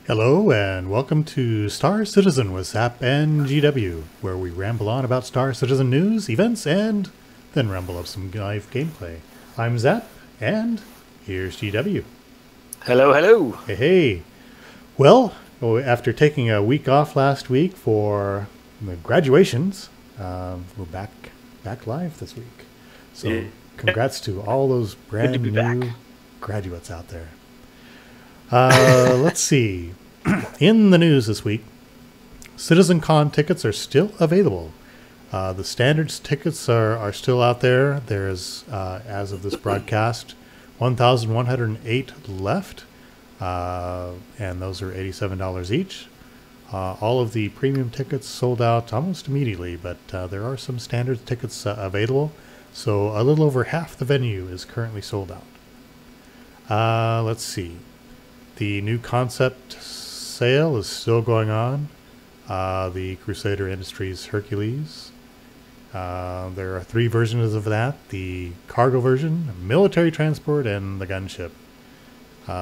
Hello and welcome to Star Citizen with Zap GW, where we ramble on about Star Citizen news, events, and then ramble up some live gameplay. I'm Zap, and here's GW. Hello, hello. Hey, hey. Well, after taking a week off last week for the graduations, we're back live this week. So congrats to all those Good to brand be new back. graduates out there. Let's see. In the news this week, CitizenCon tickets are still available. The standards tickets are still out there. There's, as of this broadcast, 1,108 left, and those are $87 each. All of the premium tickets sold out almost immediately, but there are some standard tickets available, so a little over half the venue is currently sold out. Let's see. The new concept sale is still going on. The Crusader Industries Hercules. There are 3 versions of that: the cargo version, military transport, and the gunship.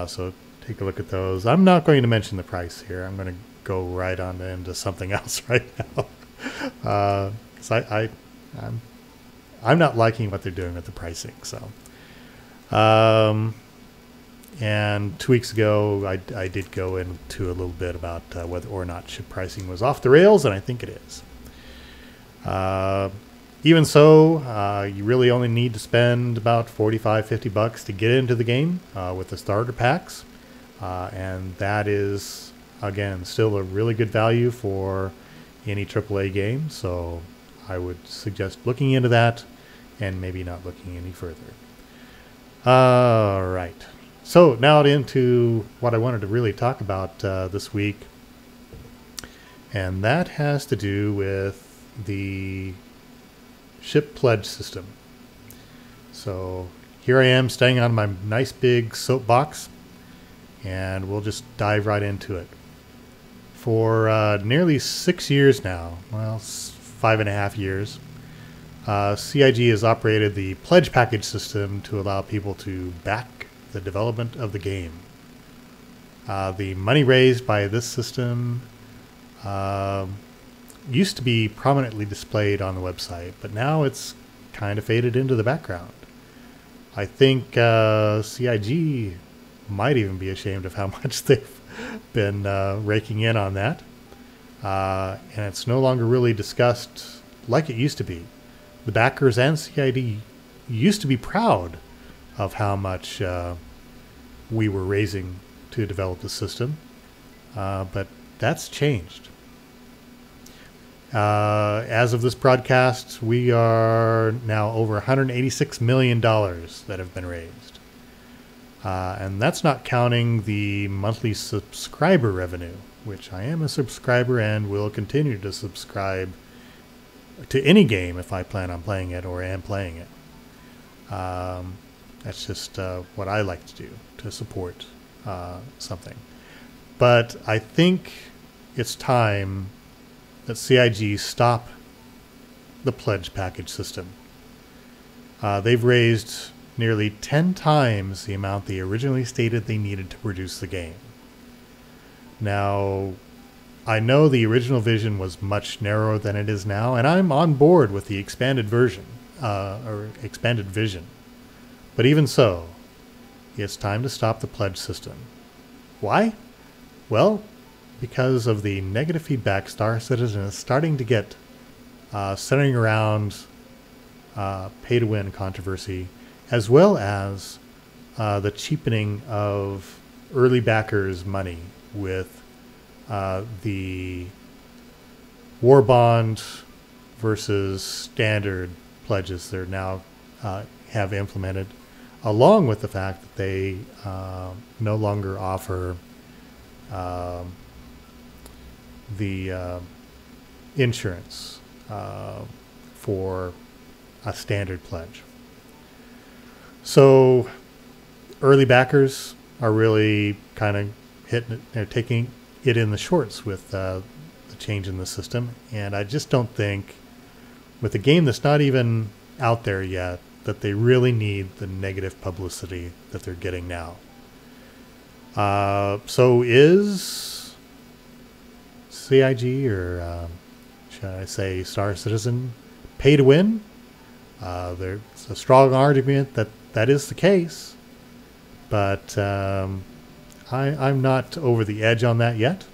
So take a look at those. I'm not going to mention the price here. I'm going to go right on into something else right now. 'Cause I'm not liking what they're doing with the pricing. So. And 2 weeks ago, I did go into a little bit about whether or not ship pricing was off the rails, and I think it is. Even so, you really only need to spend about $45-50 to get into the game with the starter packs. And that is, again, still a really good value for any AAA game. So I would suggest looking into that and maybe not looking any further. All right. So now into what I wanted to really talk about this week, and that has to do with the ship pledge system. So here I am staying on my nice big soapbox, and we'll just dive right into it. For nearly 6 years now, well, 5.5 years, CIG has operated the pledge package system to allow people to back the development of the game. The money raised by this system used to be prominently displayed on the website, but now it's kind of faded into the background. I think CIG might even be ashamed of how much they've been raking in on that. And it's no longer really discussed like it used to be. The backers and CID used to be proud of how much we were raising to develop the system, but that's changed. As of this broadcast, we are now over $186 million that have been raised. And that's not counting the monthly subscriber revenue, which I am a subscriber and will continue to subscribe to any game if I plan on playing it or am playing it. That's just what I like to do to support something. But I think it's time that CIG stop the pledge package system. They've raised nearly 10 times the amount they originally stated they needed to produce the game. Now, I know the original vision was much narrower than it is now, and I'm on board with the expanded version, or expanded vision. But even so, it's time to stop the pledge system. Why? Well, because of the negative feedback Star Citizen is starting to get centering around pay-to-win controversy, as well as the cheapening of early backers' money with the war bond versus standard pledges they're now have implemented, along with the fact that they no longer offer the insurance for a standard pledge. So early backers are really kind of taking it in the shorts with the change in the system. And I just don't think, with a game that's not even out there yet, that they really need the negative publicity that they're getting now. So is CIG, or should I say Star Citizen, pay to win? There's a strong argument that that is the case, but I'm not over the edge on that yet.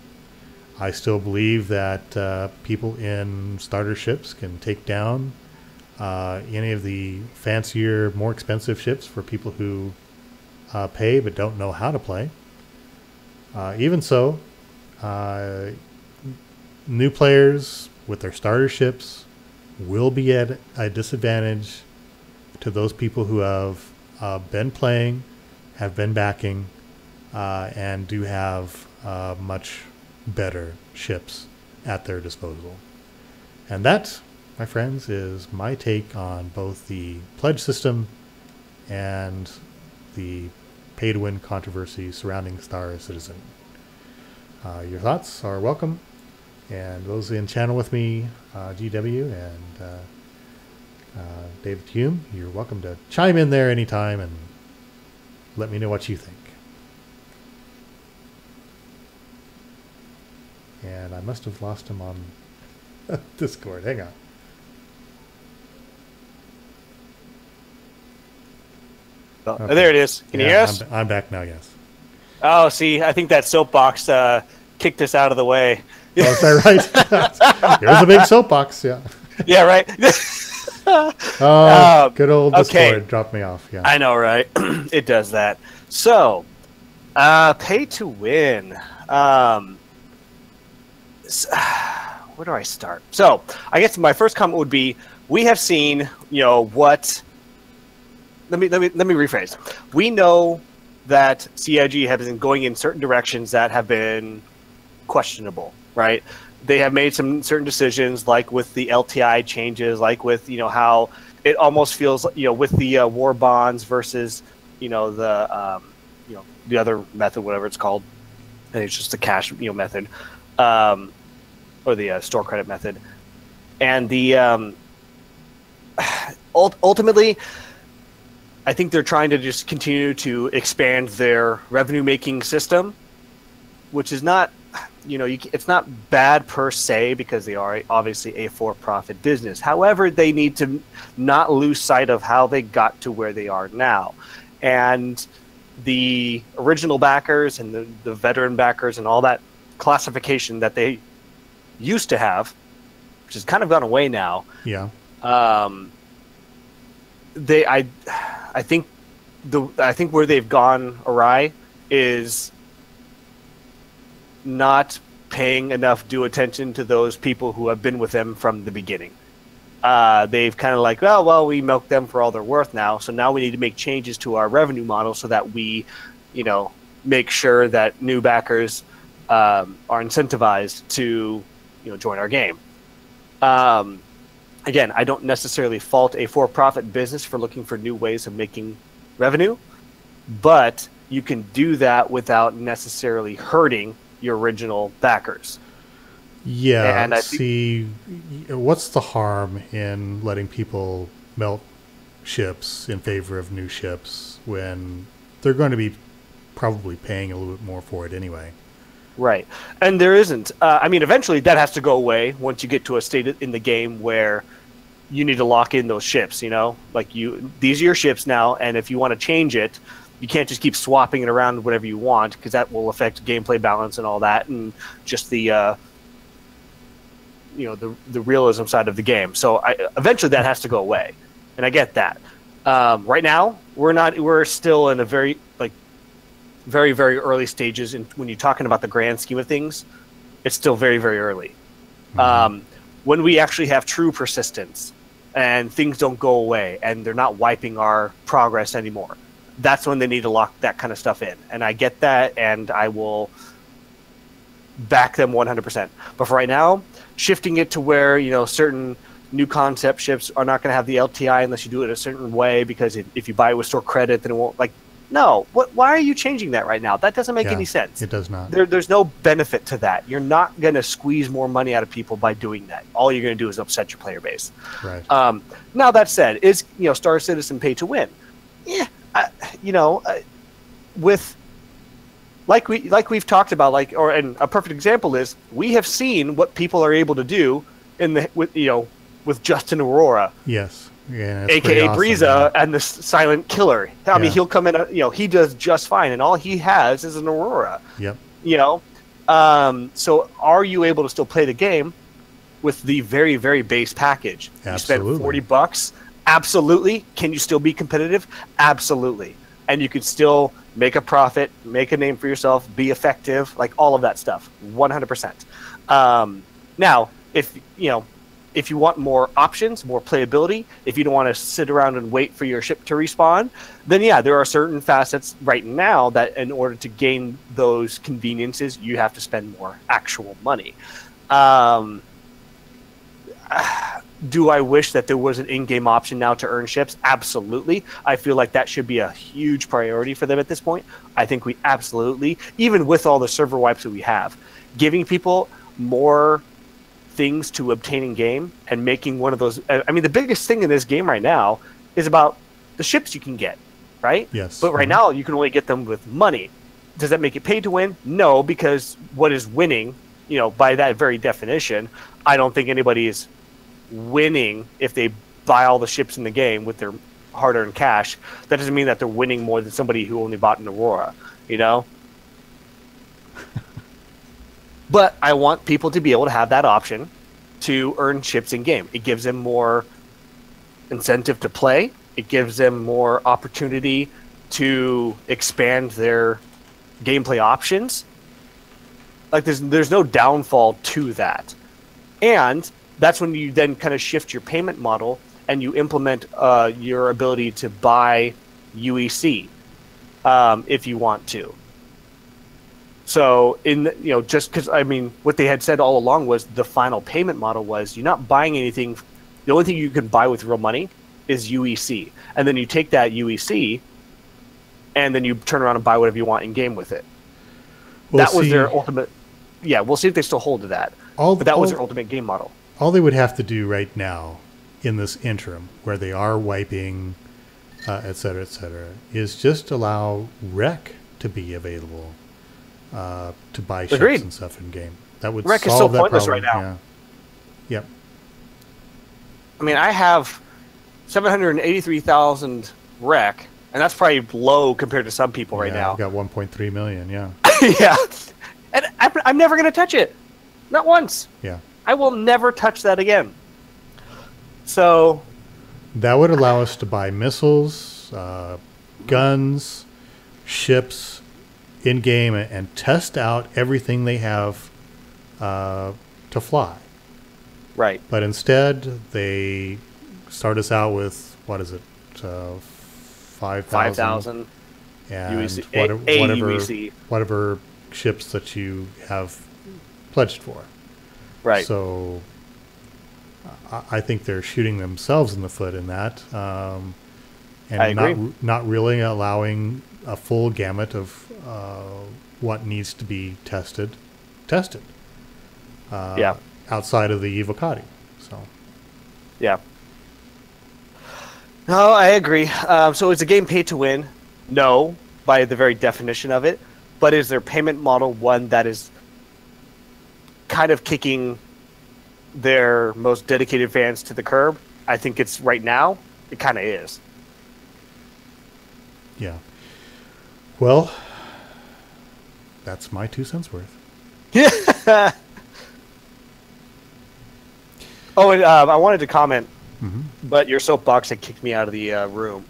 I still believe that people in starter ships can take down any of the fancier, more expensive ships for people who pay but don't know how to play. Even so, new players with their starter ships will be at a disadvantage to those people who have been playing, have been backing, and do have much better ships at their disposal. And that, my friends, is my take on both the pledge system and the pay-to-win controversy surrounding Star Citizen. Your thoughts are welcome, and those in channel with me, GW and David Hume, you're welcome to chime in there anytime and let me know what you think. And I must have lost him on Discord. Hang on. Oh, okay. There it is. Can you hear us? I'm back now, yes. Oh, see, I think that soapbox kicked us out of the way. Oh, is that right? It was a big soapbox, yeah. Yeah, right. Good old Discord okay. dropped me off. Yeah, I know, right? It does that. So, pay to win. Where do I start? So, I guess my first comment would be: we have seen, what. Let me rephrase. We know that CIG has been going in certain directions that have been questionable, right? They have made some certain decisions, like with the LTI changes, like with how it almost feels, with the war bonds versus the other method, whatever it's called. I think it's just the cash method, or the store credit method, and the ultimately. I think they're trying to just continue to expand their revenue-making system, which is not, it's not bad per se because they are obviously a for-profit business. However, they need to not lose sight of how they got to where they are now. And the original backers and the veteran backers and all that classification that they used to have, which has kind of gone away now. Yeah. I think where they've gone awry is not paying enough due attention to those people who have been with them from the beginning. They've kind of like, well, we milked them for all they're worth now, so now we need to make changes to our revenue model so that we, make sure that new backers are incentivized to, join our game. Again, I don't necessarily fault a for-profit business for looking for new ways of making revenue, but you can do that without necessarily hurting your original backers. Yeah, and see, what's the harm in letting people melt ships in favor of new ships when they're going to be probably paying a little bit more for it anyway? Right, and there isn't. I mean, eventually that has to go away once you get to a state in the game where you need to lock in those ships. Like these are your ships now, and if you want to change it, you can't just keep swapping it around whatever you want because that will affect gameplay balance and all that, and just the the realism side of the game. So eventually that has to go away, and I get that. Right now, we're still in a very very, very early stages, and when you're talking about the grand scheme of things, it's still very, very early. Mm-hmm. When we actually have true persistence and things don't go away and they're not wiping our progress anymore, that's when they need to lock that kind of stuff in. And I get that, and I will back them 100%. But for right now, shifting it to where, certain new concept ships are not going to have the LTI unless you do it a certain way, because if you buy it with store credit, then it won't, no, why are you changing that right now? That doesn't make any sense. It does not. There's no benefit to that. You're not going to squeeze more money out of people by doing that. All you're going to do is upset your player base. Right. Now, that said, is Star Citizen pay to win? Yeah. With we've talked about, and a perfect example is we have seen what people are able to do with Justin Aurora. Yes. Yeah, it's AKA awesome, Breeza, yeah. and the silent killer. I mean, he'll come in, he does just fine, and all he has is an Aurora. Yep. So are you able to still play the game with the very, very base package? Absolutely. You spent $40. Absolutely. Can you still be competitive? Absolutely. And you can still make a profit, make a name for yourself, be effective, like all of that stuff. 100%. Now, if you want more options, more playability, if you don't want to sit around and wait for your ship to respawn, then yeah, there are certain facets right now that in order to gain those conveniences, you have to spend more actual money. Do I wish that there was an in-game option now to earn ships? Absolutely. I feel like that should be a huge priority for them at this point. I think we absolutely, even with all the server wipes that we have, giving people more things to obtain in game and making one of those. I mean, the biggest thing in this game right now is about the ships you can get, right? Yes. But right now you can only get them with money. Does that make it pay to win? No, because what is winning, by that very definition, I don't think anybody is winning if they buy all the ships in the game with their hard-earned cash. That doesn't mean that they're winning more than somebody who only bought an Aurora, But I want people to be able to have that option to earn ships in game. It gives them more incentive to play. It gives them more opportunity to expand their gameplay options. Like there's no downfall to that. And that's when you then kind of shift your payment model and you implement your ability to buy UEC if you want to. So just because, what they had said all along was the final payment model was you're not buying anything. The only thing you can buy with real money is UEC. And then you take that UEC and then you turn around and buy whatever you want in game with it. That was their ultimate. Yeah, we'll see if they still hold to that. But that was their ultimate game model. All they would have to do right now in this interim where they are wiping, et cetera, is just allow rec to be available. To buy ships Agreed. and stuff in game. That would Rec solve is so that pointless problem. right now. Yeah. Yep. I mean, I have 783,000 rec, and that's probably low compared to some people right now. I've got 1.3 million. Yeah. Yeah, and I'm never going to touch it, not once. Yeah. I will never touch that again. So that would allow us to buy missiles, guns, ships in game and test out everything they have to fly. Right. But instead, they start us out with, what is it, 5,000 and UEC. whatever ships that you have pledged for. Right. So I think they're shooting themselves in the foot in that, and I agree. not really allowing a full gamut of what needs to be tested. Outside of the Evocati. So. Yeah. No, I agree. So is the game pay to win? No, by the very definition of it. But is their payment model one that is kind of kicking their most dedicated fans to the curb? I think it's right now. It kind of is. Yeah. Well, that's my 2 cents worth. Yeah. Oh, and I wanted to comment, but your soapbox had kicked me out of the room.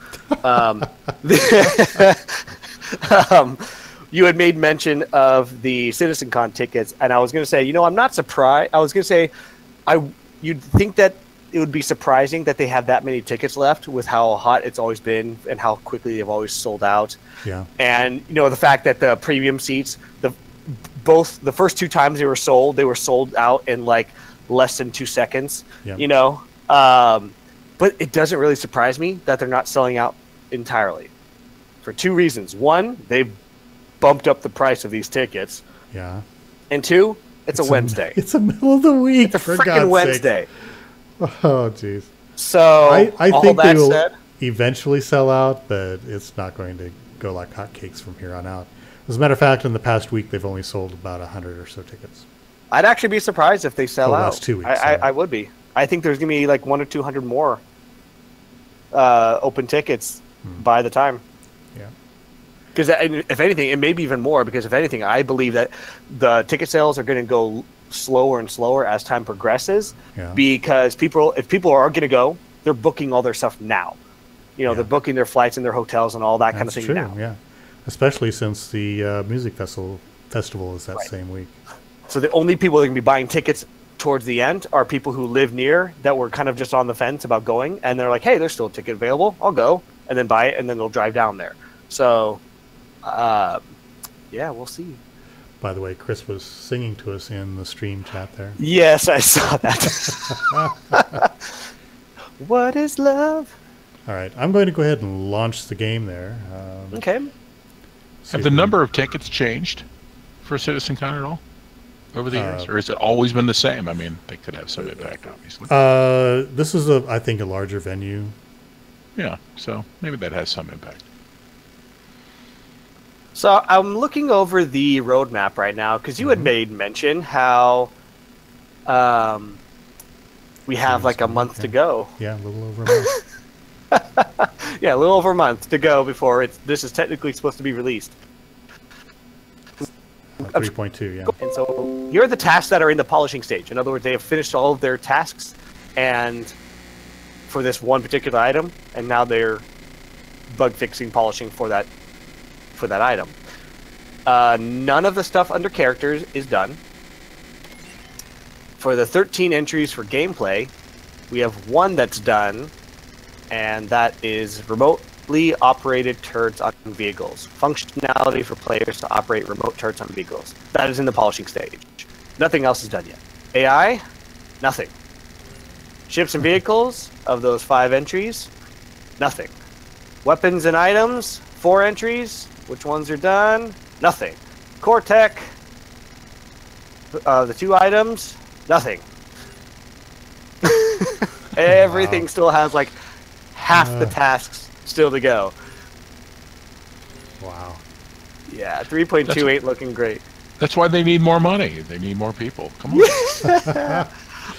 You had made mention of the CitizenCon tickets, and I was going to say, I'm not surprised. I was going to say, you'd think that it would be surprising that they have that many tickets left with how hot it's always been and how quickly they've always sold out. Yeah. And, the fact that the premium seats, both the first 2 times they were sold out in like less than 2 seconds, Yeah. But it doesn't really surprise me that they're not selling out entirely for 2 reasons. One, they've bumped up the price of these tickets. Yeah. And 2, it's a Wednesday. It's the middle of the week. It's a freaking Wednesday. Oh, jeez. So I all think that they will said, eventually sell out, but it's not going to go like hotcakes from here on out. As a matter of fact, in the past week, they've only sold about 100 or so tickets. I'd actually be surprised if they sell out. Last 2 weeks. I would be. I think there's going to be like 100 or 200 more open tickets by the time. Yeah. Because if anything, it may be even more. Because if anything, I believe that the ticket sales are going to go slower and slower as time progresses. Yeah. Because if people are going to go, they're booking all their stuff now. You know, they're booking their flights and their hotels and all that kind of thing now. Yeah. Especially since the music festival is that same week. So the only people that can be buying tickets towards the end are people who live near that were kind of just on the fence about going, and they're like, "Hey, there's still a ticket available. I'll go," and then buy it, and then they'll drive down there. So, yeah, we'll see. By the way, Chris was singing to us in the stream chat there. Yes, I saw that. What is love? All right, I'm going to go ahead and launch the game there. Okay. Have the number of tickets changed for CitizenCon at all over the years, or has it always been the same? I mean, they could have some impact, obviously. This is, I think, a larger venue. Yeah, so maybe that has some impact. So I'm looking over the roadmap right now because you had made mention how we have like a month to go. Yeah, a little over a month. Yeah, a little over a month to go before this is technically supposed to be released. 3.2, yeah. And so here are the tasks that are in the polishing stage. In other words, they have finished all of their tasks and for this one particular item, and now they're bug fixing, polishing for that item. None of the stuff under characters is done. For the 13 entries for gameplay, we have one that's done, and that is remotely operated turrets on vehicles. Functionality for players to operate remote turrets on vehicles. That is in the polishing stage. Nothing else is done yet. AI, nothing. Ships and vehicles, of those 5 entries, nothing. Weapons and items, 4 entries. Which ones are done? Nothing. Core tech, the 2 items, nothing. Everything still has like half the tasks still to go. Wow. Yeah, 3.2 ain't looking great. That's why they need more money. They need more people. Come on.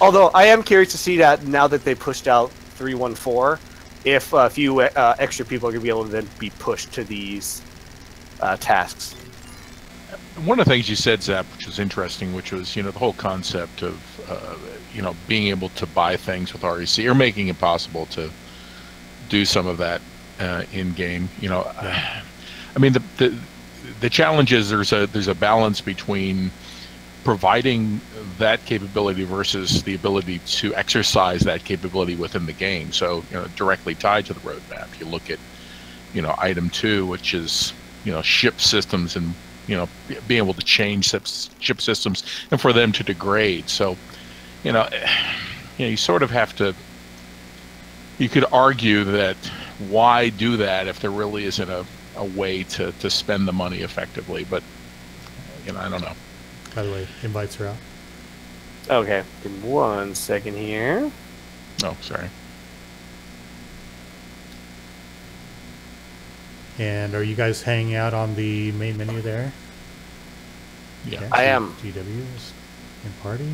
Although I am curious to see that now that they pushed out 3.14, if a few extra people are going to be able to then be pushed to these tasks. One of the things you said, Zap, which was interesting, which was, the whole concept of, being able to buy things with REC, or making it possible to do some of that in game. I mean, the challenge is there's a balance between providing that capability versus the ability to exercise that capability within the game. So, directly tied to the roadmap, you look at, item 2, which is, ship systems and, being able to change ship systems and for them to degrade. So, you sort of have to, you could argue that why do that if there really isn't a way to spend the money effectively, but, I don't know. By the way, invites are out. Okay, give me 1 second here. Oh, sorry. And are you guys hanging out on the main menu there? Yeah. Okay, I am. GW is in party.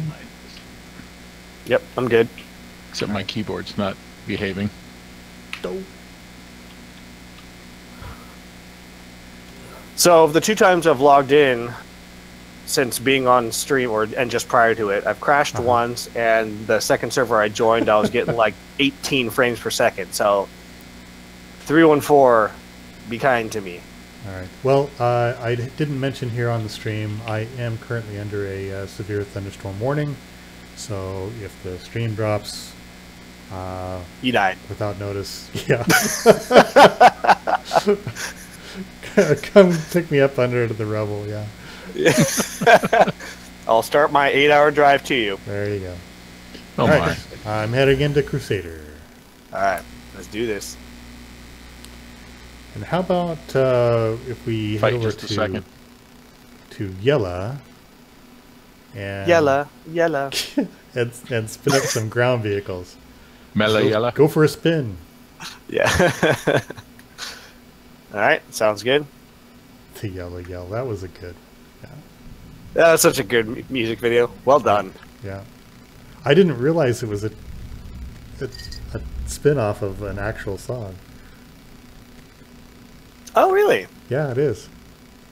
Yep, I'm good. Except my keyboard's not behaving. So the 2 times I've logged in since being on stream and just prior to it, I've crashed once, and the second server I joined, I was getting like 18 frames per second. So 314, be kind to me. All right. Well, I didn't mention here on the stream, I am currently under a severe thunderstorm warning. So if the stream drops, You died. without notice, yeah. Come pick me up under the rubble, yeah. I'll start my 8-hour drive to you. There you go. Oh, All my. right. I'm heading into Crusader. All right, let's do this. And how about if we Fight head over just a second. to Yella and Yella. and spin up some ground vehicles. Mela Yella. Go for a spin. Yeah. All right, sounds good. The yellow yell. That was a good. Yeah. That was such a good music video. Well done. Yeah. I didn't realize it was a spin-off of an actual song. Oh, really? Yeah, it is.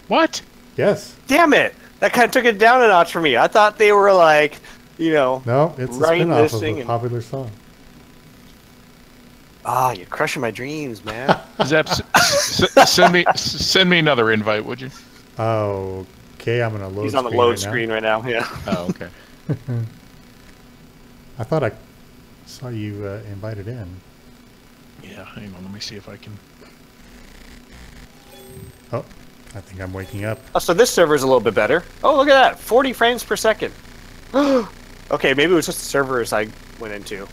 What? Yes. Damn it! That kind of took it down a notch for me. I thought they were like, you know, No, it's a writing spin-off this of thing a and- popular song. Ah, you're crushing my dreams, man. Zap, send me another invite, would you? Oh, okay. I'm gonna load. He's on the screen load right now. screen right now. Yeah. Oh, okay. I thought I saw you invited in. Yeah, hang on. Let me see if I can. Oh, I think I'm waking up. Oh, so this server is a little bit better. Oh, look at that. 40 frames per second. Okay, maybe it was just the servers I went into.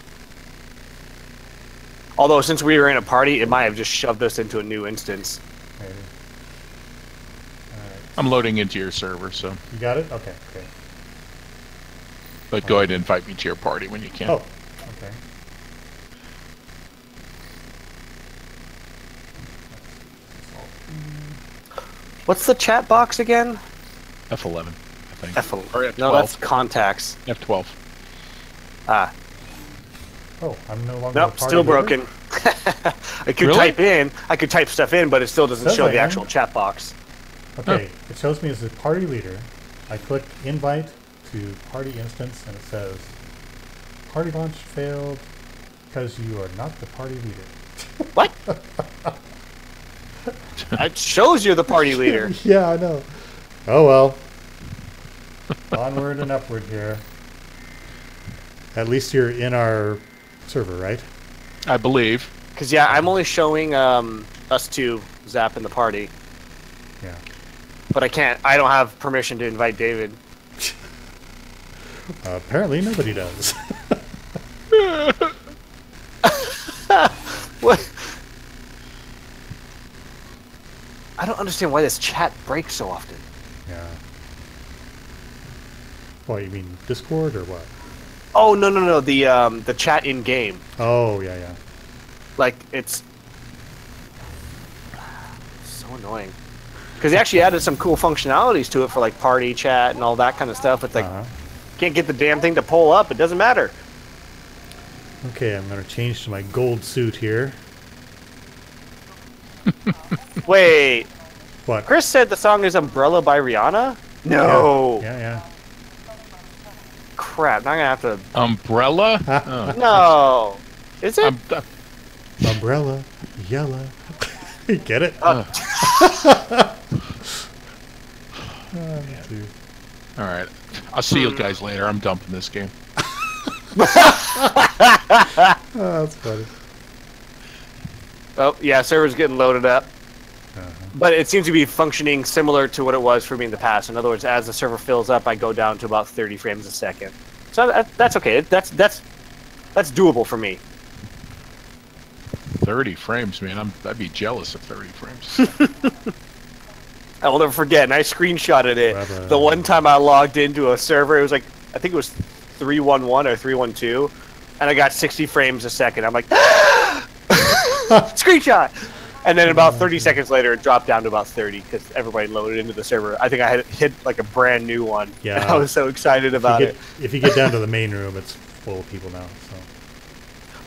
Although, since we were in a party, it might have just shoved us into a new instance. Maybe. All right. I'm loading into your server, so. You got it? Okay. Okay. But go ahead and invite me to your party when you can. Oh, okay. What's the chat box again? F11, I think. F11. Or F12. No, that's contacts. F12. Ah, Oh, I'm no longer. nope, a party still leader? broken. I could Really? I could type stuff in, but it still doesn't Says show I the am. actual chat box. Okay, it shows me as a party leader. I click invite to party instance, and it says party launch failed because you are not the party leader. What? It shows you're the party leader. Yeah, I know. Oh well. Onward and upward here. At least you're in our server, right? I believe. Because, yeah, I'm only showing us two, Zap, in the party. Yeah. But I don't have permission to invite David. Apparently nobody does. What? I don't understand why this chat breaks so often. Yeah. What, you mean Discord or what? Oh, no, the chat in-game. Oh, yeah, yeah. Like, it's so annoying. Because they actually added some cool functionalities to it for, like, party chat and all that kind of stuff. It's like, can't get the damn thing to pull up. It doesn't matter. Okay, I'm going to change to my gold suit here. Wait, What? Chris said the song is Umbrella by Rihanna? No. Yeah, yeah. Crap, now I'm going to have Umbrella? Ah. Oh. No. Is it? Umbrella, yellow. You get it? Dude. All right. I'll see you guys later. I'm dumping this game. Oh, that's funny. Oh, yeah, server's getting loaded up. Uh-huh. But it seems to be functioning similar to what it was for me in the past. In other words, as the server fills up, I go down to about 30 frames a second. So that's okay. That's doable for me. 30 frames, man. I'd be jealous of 30 frames. I will never forget, and I screenshotted it. Brother. The one time I logged into a server, it was like, I think it was 311 or 312, and I got 60 frames a second. I'm like, screenshot! And then about 30 seconds later, it dropped down to about 30 because everybody loaded into the server. I think I had hit like a brand new one. Yeah. And I was so excited about it. If you get down to the main room, it's full of people now. So.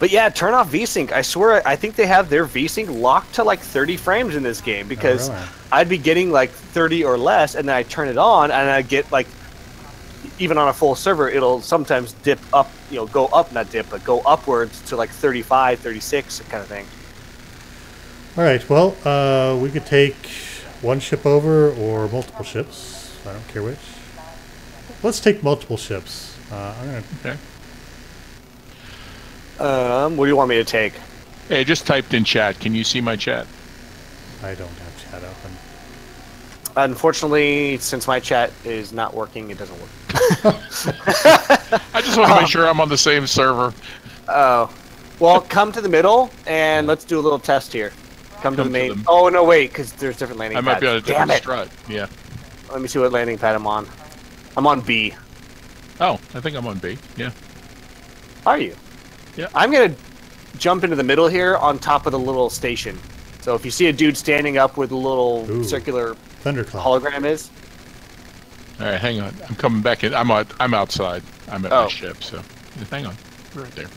But yeah, turn off VSync. I swear, I think they have their VSync locked to like 30 frames in this game because really? I'd be getting like 30 or less, and then I turn it on, and I get like, even on a full server, it'll sometimes dip up, go up, not dip, but go upwards to like 35, 36 kind of thing. All right. Well, we could take one ship over or multiple ships. I don't care which. Let's take multiple ships. I'm gonna. Okay. What do you want me to take? Hey, I just typed in chat. Can you see my chat? I don't have chat open. Unfortunately, since my chat is not working, it doesn't work. I just want to make sure I'm on the same server. Oh. Well, come to the middle, and let's do a little test here. Come to the Come to main. them. Oh, no, wait, because there's different landing I pads. might be on a Damn different it. strut. Yeah. Let me see what landing pad I'm on. I'm on B. Oh, I think I'm on B. Yeah. Are you? Yeah. I'm going to jump into the middle here on top of the little station. So if you see a dude standing up with a little Ooh. circular Thundercloud. hologram is? All right, hang on. I'm coming back in. I'm outside. I'm at my ship, so hang on. We're right there.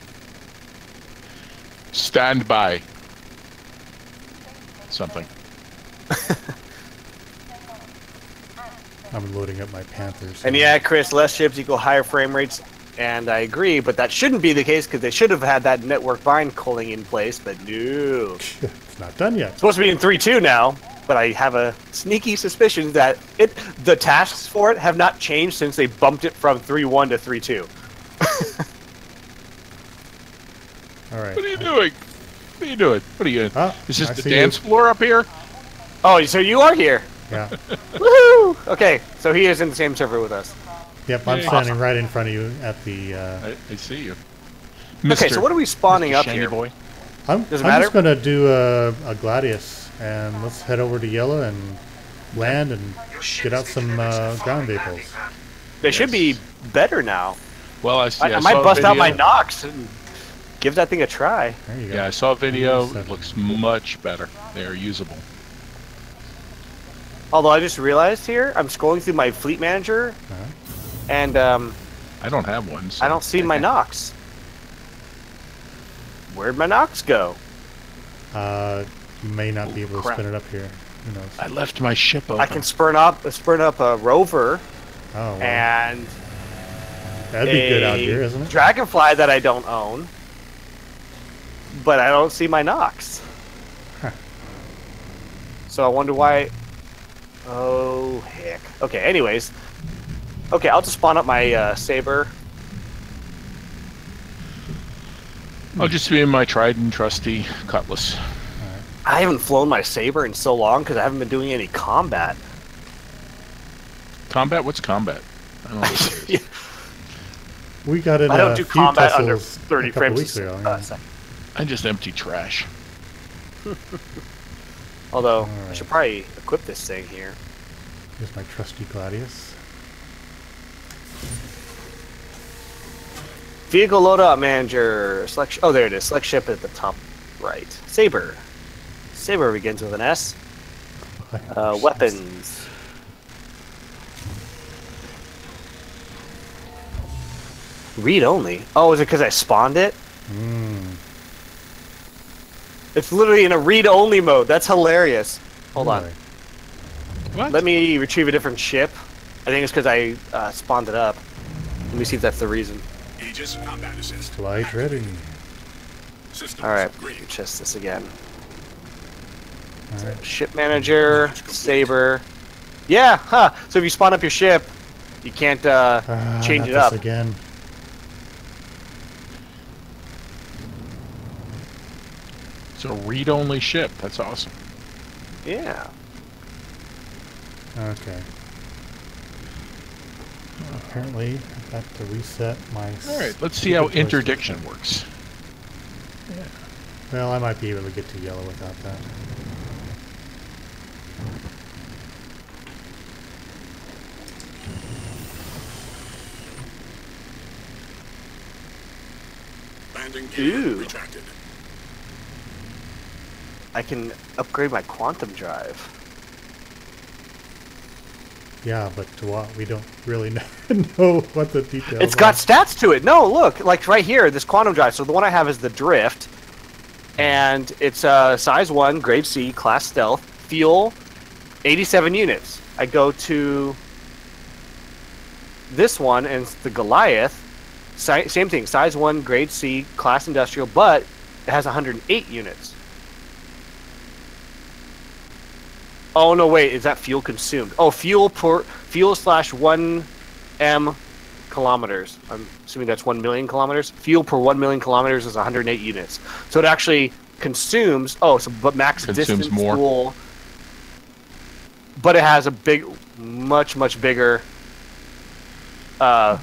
Stand by. Something. I'm loading up my Panthers. And yeah, Chris, less ships equal higher frame rates, and I agree, but that shouldn't be the case because they should have had that network bind calling in place, but no. It's not done yet. It's supposed to be in 3.2 now, but I have a sneaky suspicion that the tasks for it have not changed since they bumped it from 3.1 to 3.2. All right. What are you doing? What are you doing? What are you? Is this I the see dance you. floor up here? Oh, so you are here. Yeah. Woohoo! Okay, so he is in the same server with us. Yep, I'm Yay. standing right in front of you at the... I see you. Okay, so what are we spawning Mr. up Shiny here? Boy? I'm Does it matter? just going to do a Gladius, and let's head over to Yellow and land and get out some ground vehicles. They should be better now. Well, I see. I saw might a bust out my video. Nox and give that thing a try. There you go. Yeah, I saw a video. 87. It looks much better. They are usable. Although I just realized here, I'm scrolling through my fleet manager, Uh-huh. and I don't have one. So I don't see my Nox. Where'd my Nox go? You may not be able to crap. spin it up here. Who knows? I left my ship open. I can spurn up a rover Oh, well, and that'd be good out here, isn't it? Dragonfly that I don't own, but I don't see my Nox. Huh. So I wonder why. Oh heck. Okay. Anyways, okay. I'll just spawn up my saber. I'll just be in my tried and trusty cutlass. I haven't flown my saber in so long because I haven't been doing any combat. Combat? What's combat? I don't know what it is. We got in I don't a do few combat under tussles 30 a couple frames weeks ago. a Yeah. second. I just empty trash. Although I Alright. should probably equip this thing here. Here's my trusty Gladius. Vehicle loadout manager. Select. Oh, there it is. Select ship at the top right. Saber. Saber begins with an S. Weapons. Read only. Oh, is it because I spawned it? Mm. It's literally in a read only mode. That's hilarious. Hold on. Really? What? Let me retrieve a different ship. I think it's because I spawned it up. Let me see if that's the reason. Aegis combat assist. Flight ready. Systems Alright, green. chest this again. Alright. Ship manager, saber. Yeah, huh. So if you spawn up your ship, you can't change Not it up. this again. It's a read-only ship. That's awesome. Yeah. Okay. Apparently, I've got to reset my... All right, let's see how stupid joystick. interdiction works. Well, I might be able to get to Yellow without that. Landing gear Ooh. retracted. I can upgrade my quantum drive. Yeah, but to what? We don't really know what the details It's got are. stats to it. No, look, like right here, this quantum drive. So the one I have is the Drift, and it's size 1, grade C, class stealth, fuel, 87 units. I go to this one, and it's the Goliath. Same thing, size 1, grade C, class industrial, but it has 108 units. Oh no, wait, is that fuel consumed? Oh, fuel slash 1 M kilometers. I'm assuming that's 1 million kilometers. Fuel per 1 million kilometers is 108 units. So it actually consumes. Oh, so but max Consumes distance more. fuel. But it has a big, much bigger. Let's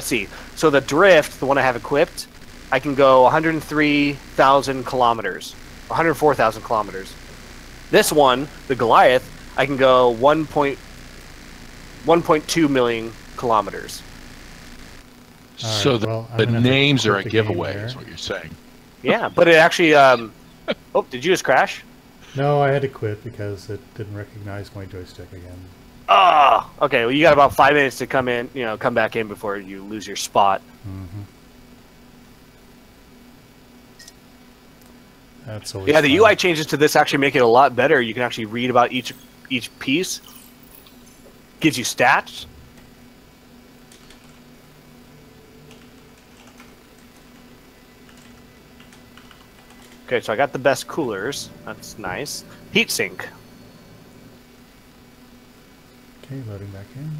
see. So the Drift, the one I have equipped, I can go 103,000 kilometers, 104,000 kilometers. This one, the Goliath, I can go 1.2 million kilometers. So Alright, well, I'm the gonna have to names are a quit the game giveaway, there. is what you're saying. Yeah, but it actually. Oh, did you just crash? No, I had to quit because it didn't recognize my joystick again. Oh, okay. Well, you got about 5 minutes to come in. Come back in before you lose your spot. Mm-hmm. That's always Yeah, the fun. UI changes to this actually make it a lot better. You can actually read about each piece. Gives you stats. Okay, so I got the best coolers. That's nice. Heatsink. Okay, loading back in.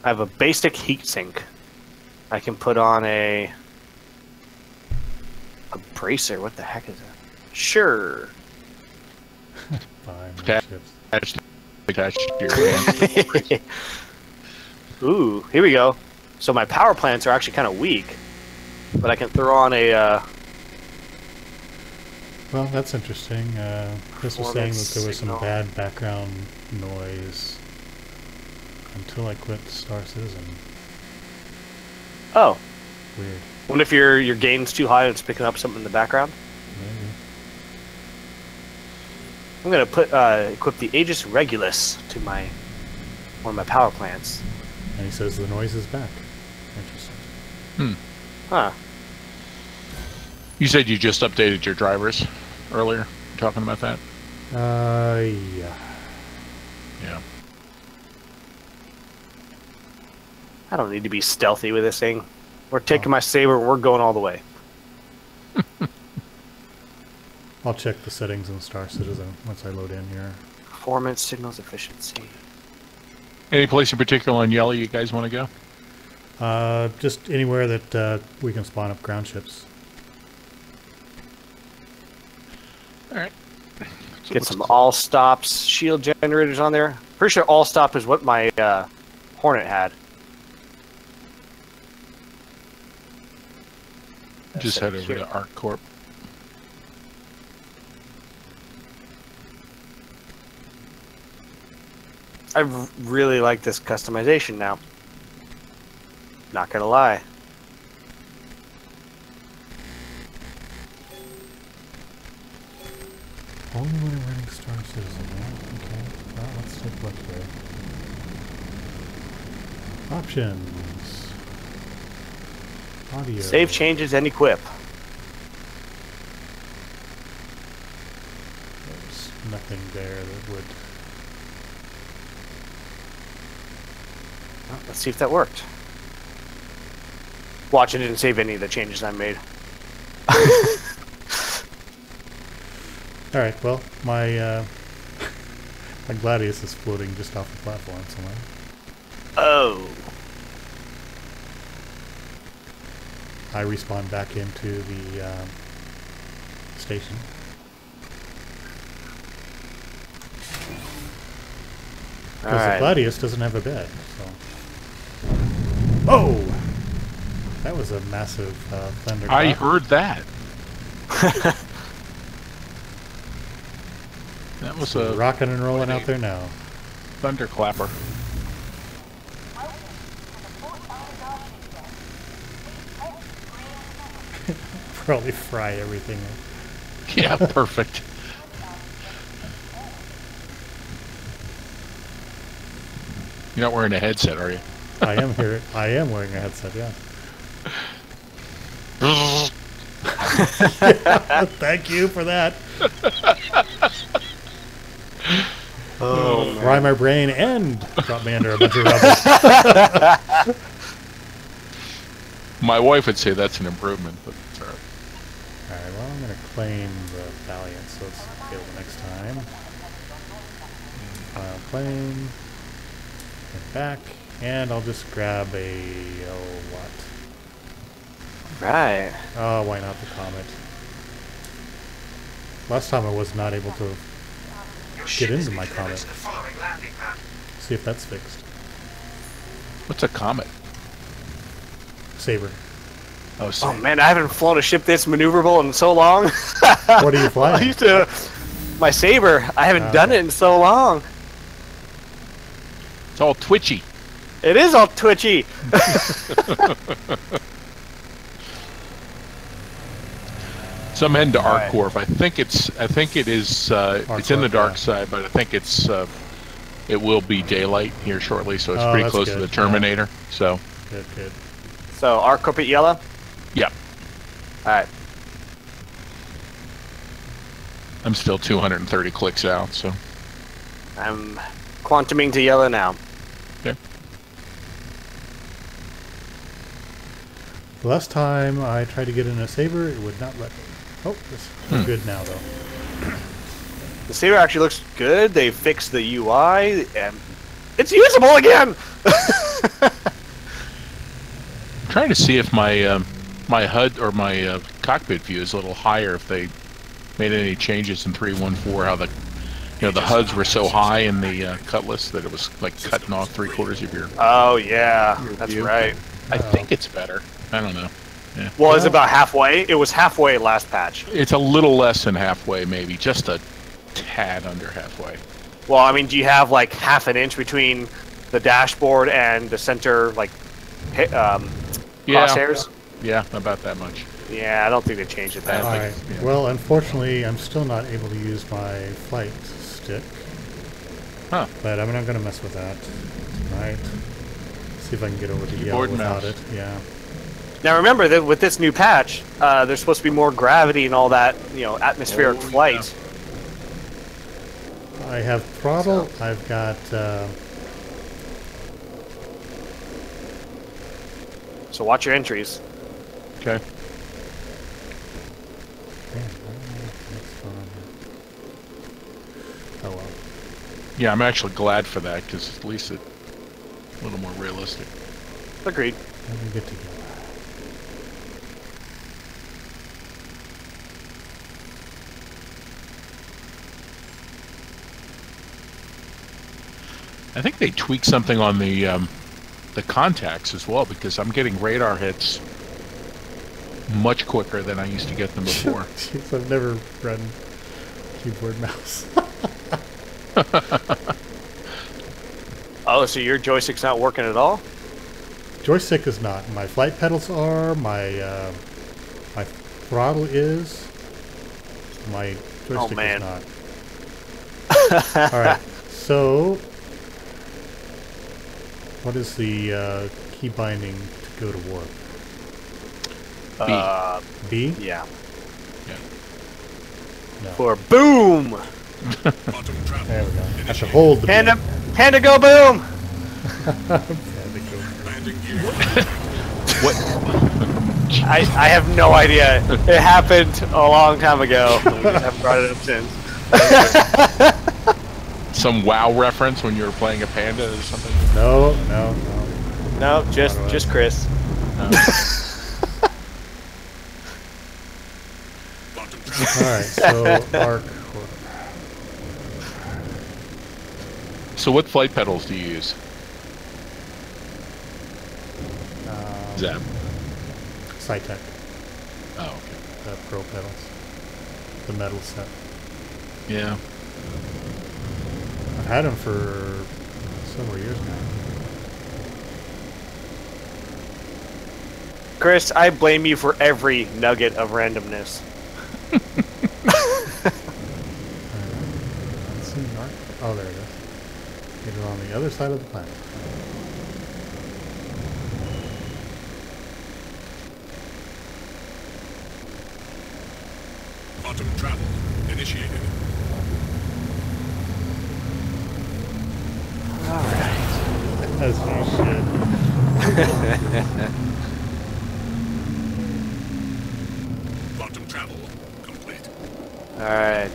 I have a basic heatsink. I can put on a bracer. What the heck is that? Sure. Fine. Attached to your hand. Ooh, here we go. So my power plants are actually kind of weak, but I can throw on a. Well, that's interesting. Chris was saying that there was some Signal. bad background noise until I quit Star Citizen. Oh, Weird. what if your gain's too high and it's picking up something in the background? Maybe. I'm gonna equip the Aegis Regulus to one of my power plants. And he says the noise is back. Interesting. Huh. You said you just updated your drivers earlier. Talking about that. Yeah. Yeah. I don't need to be stealthy with this thing. We're taking my saber. We're going all the way. I'll check the settings in Star Citizen once I load in here. Performance, signals, efficiency. Any place in particular on yellow you guys want to go? Just anywhere that we can spawn up ground ships. All right. So Get some all stops shield generators on there. Pretty sure all stop is what my Hornet had. Just head over Here. to ArcCorp. I really like this customization now. Not gonna lie. Only when I'm running Star Citizen, yeah? Okay. Well, let's take a look here. Options. Audio. Save changes and equip. There's nothing there that would... Well, let's see if that worked. Watch, it didn't save any of the changes I made. Alright, well, my my Gladius is floating just off the platform somewhere. Oh. I respawn back into the station. Because the Alright. Gladius doesn't have a bed, so... Oh! That was a massive thunder. I heard that. That was a rocking and rolling out there now. thunderclapper. Probably fry everything. Yeah, perfect. You're not wearing a headset, are you? I am here. I am wearing a headset. Yeah. Thank you for that. Oh, Fry my brain and drop me under a bunch of rubble. My wife would say that's an improvement, but it's all right. Alright, well, I'm going to claim the Valiant, so let's fail the next time. Claim. Get back. And I'll just grab a... oh, what? right. Oh, why not the Comet? Last time I was not able to get into my Comet. See if that's fixed. What's a comet? Saber. Oh, Oh sorry. man, I haven't flown a ship this maneuverable in so long. What are you I flying? used to, my Saber. I haven't done it in so long. It's all twitchy. It is all twitchy. So I'm heading to All right. ArcCorp. I think it is. It's in the ArcCorp, dark yeah. side, but I think it will be daylight here shortly. So it's Oh, pretty that's close to good, the yeah. Terminator. So Good, good. So our carpet yellow. yeah, All right. I'm still 230 clicks out. So I'm quantuming to yellow now. okay. The last time I tried to get in a saber, it would not let me. Oh, we're good now, though. The saber actually looks good. They fixed the UI, and it's usable again. I'm trying to see if my my HUD or my cockpit view is a little higher. If they made any changes in 3.1.4, how the the HUDs were so high in the Cutlass that it was like cutting off 3/4 of your. Oh yeah, that's view. right. I think it's better. I don't know. Yeah. Well, it's about halfway. It was halfway last patch. It's a little less than halfway, maybe just a tad under halfway. Well, I mean, do you have like half an inch between the dashboard and the center, like crosshairs? Yeah, about that much. Yeah, I don't think they changed it that. All right. yeah. Well, unfortunately, I'm still not able to use my flight stick. Huh. But I'm not going to mess with that tonight. See if I can get over to yellow Keyboard and without mouse. it. Yeah. Now remember that with this new patch, there's supposed to be more gravity and all that, atmospheric Oh, flight. I have throttle. I've got... So watch your entries. Okay. man, what's going on here? Oh, well. Yeah, I'm actually glad for that because at least it's a little more realistic. Agreed. Let me get to yellow. I think they tweaked something on the contacts as well because I'm getting radar hits much quicker than I used to get them before. Jeez, I've never run keyboard mouse. Oh, so your joystick's not working at all? Joystick is not. My flight pedals are. My my throttle is. My joystick man. is not. All right. So, what is the key binding to go to warp? B? Yeah. No. For boom! Quantum travel. There we go. I have to hold the Panda, B. panda go boom! Panda go. Landing gear. What? I have no idea. It happened a long time ago. We just haven't brought it up since. Some WoW reference when you were playing a panda or something? No. No, just Chris. Quantum travel. All right. So arc. So what flight pedals do you use? Zap. Cytec. Oh, okay. The Pro pedals. The metal set. Yeah. I've had them for several years now. Chris, I blame you for every nugget of randomness. Let's see, arc. Oh, there it is. It is on the other side of the planet. Quantum travel initiated. As you should. Quantum travel complete. Alright.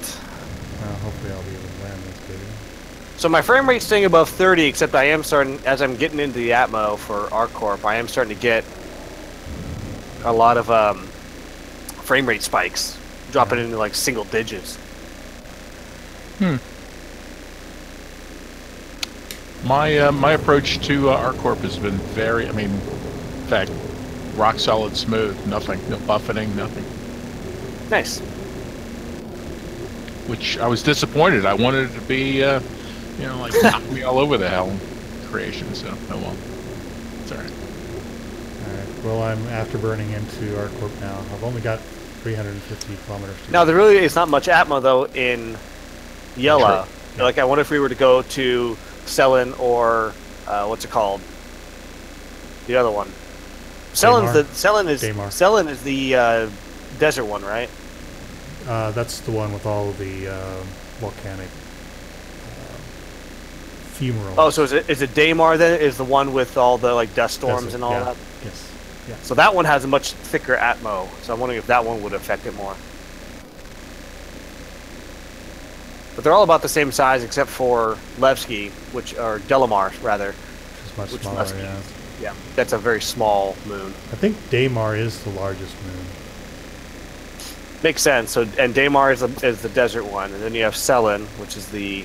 Hopefully I'll be able to land this baby. So my frame rate's staying above 30, except I am starting, as I'm getting into the Atmo for ArcCorp, I am starting to get a lot of frame rate spikes, dropping into like single digits. My approach to ArcCorp has been very, in fact, rock solid smooth. Nothing, no buffeting, nothing. Nice. Which I was disappointed. I wanted it to be, like knock me all over the hell creation. So, oh well, it's all right. Alright, well I'm afterburning into ArcCorp now. I've only got 350 kilometers. Now there really is not much atmo though in Yella. True. Like I wonder if we were to go to Selen or what's it called? The other one. Selen Daymar. is the desert one, right? That's the one with all the volcanic fumarole. Oh, so is it Daymar then? Is the one with all the like dust storms Desert, and all yeah. that? Yes. Yeah. So that one has a much thicker atmo. So I'm wondering if that one would affect it more. But they're all about the same size except for Levski, or Delamar rather. It's much Which smaller, must be- yeah. Yeah, that's a very small moon. I think Daymar is the largest moon. Makes sense. So and Daymar is the desert one, and then you have Selen, which is the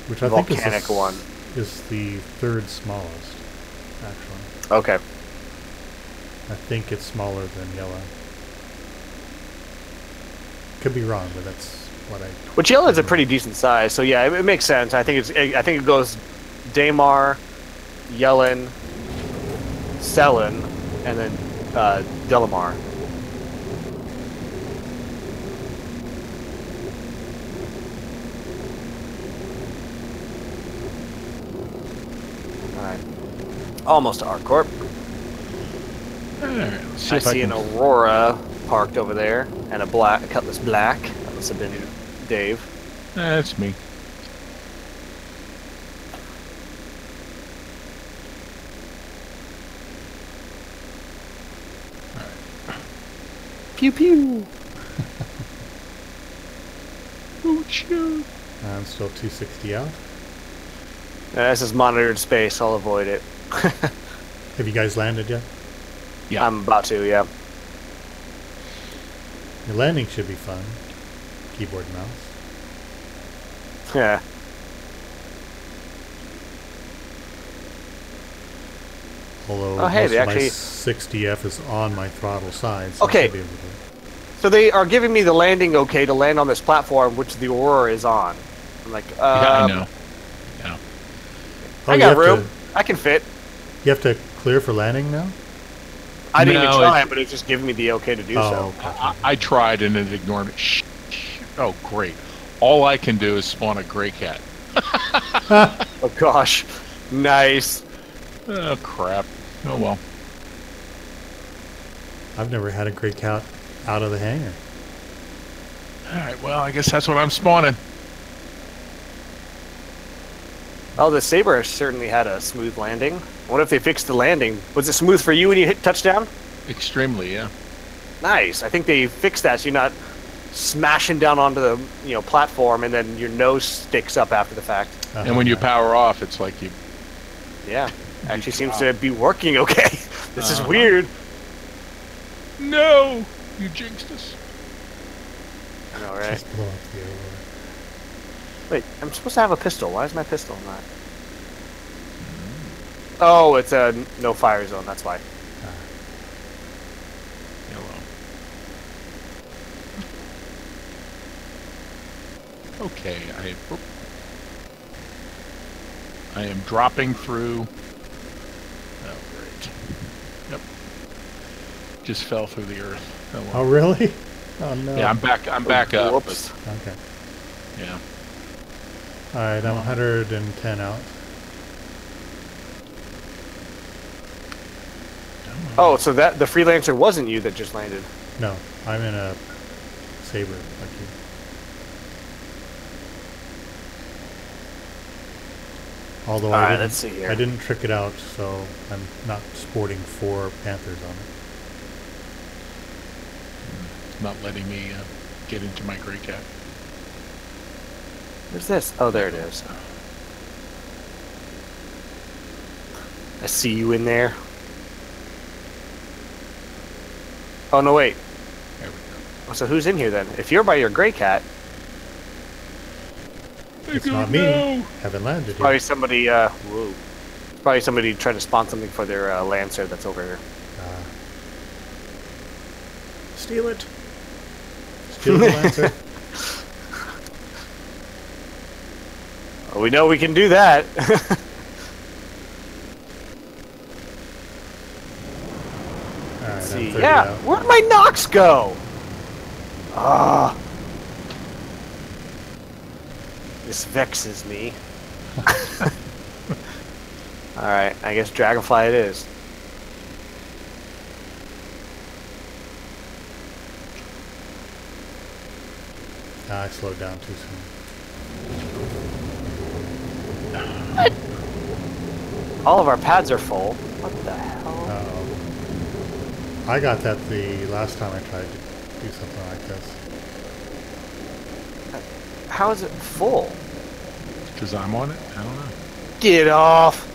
Which I think volcanic one. is the third smallest, actually. Okay. I think it's smaller than Yella. Could be wrong, but that's what I... Which Yella is a pretty decent size, so yeah, it makes sense. I think it goes Daymar, Yellen, Selen, and then Delamar. Alright. Almost to ArcCorp. Alright, let's see I if I see can... an Aurora parked over there, and a Cutlass Black. That must have been Dave. That's me. Pew pew! Oh, shoot. I'm still 260 out. This is monitored space, I'll avoid it. Have you guys landed yet? Yeah. I'm about to, yeah. Your landing should be fun. Keyboard and mouse. Yeah. Although Oh, hey, most they of my actually- 60F is on my throttle side, so I Okay. should be able to... So they are giving me the landing okay to land on this platform, which the Aurora is on. I'm like, Yeah, I know. Yeah. Oh, I you got have room. I can fit. You have to clear for landing now? I didn't even No, try, it's- but it's just giving me the okay to do Oh, so. gotcha. I tried and it ignored it. Oh, great. All I can do is spawn a gray cat. Oh gosh, nice. Oh, crap. Oh, well. I've never had a gray cat out of the hangar. Alright, well, I guess that's what I'm spawning. Oh, the Saber certainly had a smooth landing. I wonder if they fixed the landing. Was it smooth for you when you hit touchdown? Extremely, yeah. Nice. I think they fixed that so you're not smashing down onto the platform and then your nose sticks up after the fact. And when you power off, it's like you... Yeah, actually seems to be working okay. This is Uh-huh. weird. No! You jinxed us. I know, right? Just blow up the Aurora. Wait, I'm supposed to have a pistol. Why is my pistol not? Oh, it's a no fire zone. That's why. Hello. Okay, I am dropping through. Oh, great. Yep. Just fell through the earth. Oh, well. Oh, really? Oh, no. Yeah, I'm back up. Whoops. Okay. But, yeah. Alright, I'm 110 out. Oh, so that the freelancer wasn't you that just landed. No, I'm in a Saber, like you. Although Alright, I let's see here. didn't trick it out, so I'm not sporting 4 Panthers on it. Not letting me get into my gray cat. Where's this? Oh, there it is. I see you in there. Oh, no, wait. There we go. Oh, so who's in here then? If you're by your gray cat, It's not me. Haven't landed probably yet. somebody, whoa. Probably somebody trying to spawn something for their Lancer that's over here. Steal it. Steal the Lancer. Well, we know we can do that. Alright, See I'm cleared Yeah, it out. where'd my Nox go? Ah. This vexes me. Alright, I guess Dragonfly it is. I slowed down too soon. What? All of our pads are full. What the hell? Uh-oh. I got that the last time I tried to do something like this. How is it full? Because I'm on it? I don't know. Get off!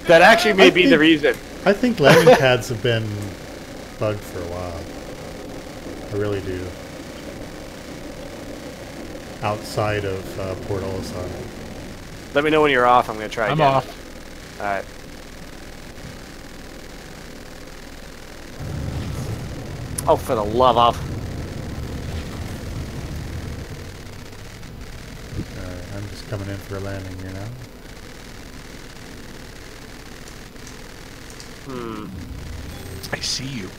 That actually may be the reason. I think landing pads have been bugged for a while. I really do. Outside of Port Olisar. Let me know when you're off. I'm going to try I'm again. off. Alright. Oh, for the love of. Alright, I'm just coming in for a landing here now. I see you.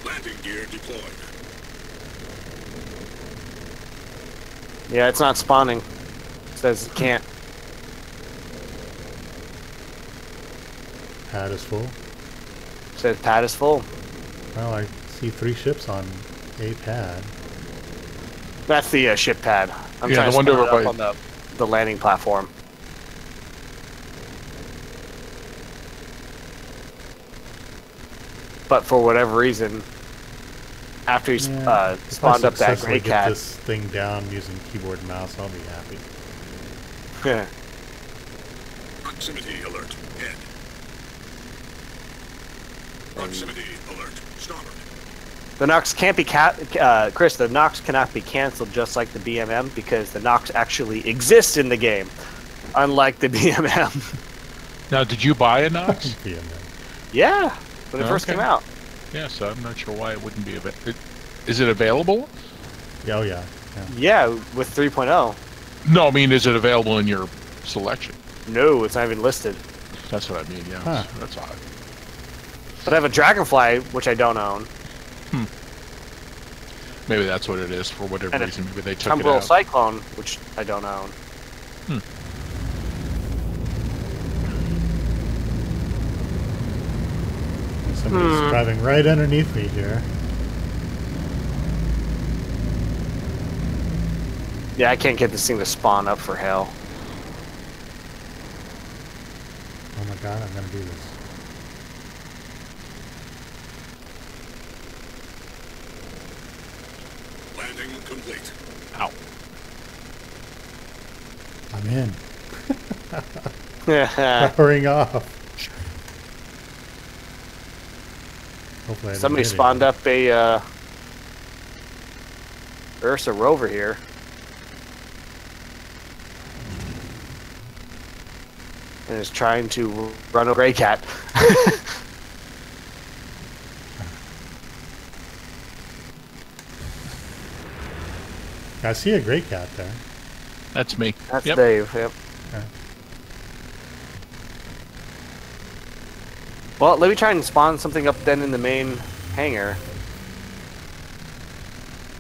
Landing gear deployed. Yeah, it's not spawning. It says it can't. Pad is full. It says pad is full. Well, I see 3 ships on a pad. That's the ship pad. I'm Yeah, trying the to one spawn over it up by- on the landing platform. But for whatever reason, after he If I spawned up that successfully gray get cat, this thing down using keyboard and mouse, I'll be happy. Proximity alert. Head. Proximity alert. Starboard. the Nox can't be Chris. The Nox cannot be canceled, just like the BMM, because the Nox actually exists in the game, unlike the BMM. Now, did you buy a Nox? BMM. Yeah, when it first Okay. came out. Yeah, so I'm not sure why it wouldn't be available. Is it available? Yeah, oh yeah. Yeah, with 3.0. No, I mean, is it available in your selection? No, it's not even listed. That's what I mean, yeah. Huh. That's odd. But I have a Dragonfly, which I don't own, Maybe that's what it is for whatever and a reason. Maybe they took it Temporal out. Cyclone, which I don't own. Somebody's driving right underneath me here. Yeah, I can't get this thing to spawn up for hell. Oh my god, I'm gonna do this. Landing complete. Ow. I'm in. Somebody Powering off. Hopefully I didn't hit spawned anything. up a Ursa rover here. And is trying to run a gray cat. I see a gray cat there. That's me. That's Yep. Dave, yep. Okay. Well, let me try and spawn something up then in the main hangar.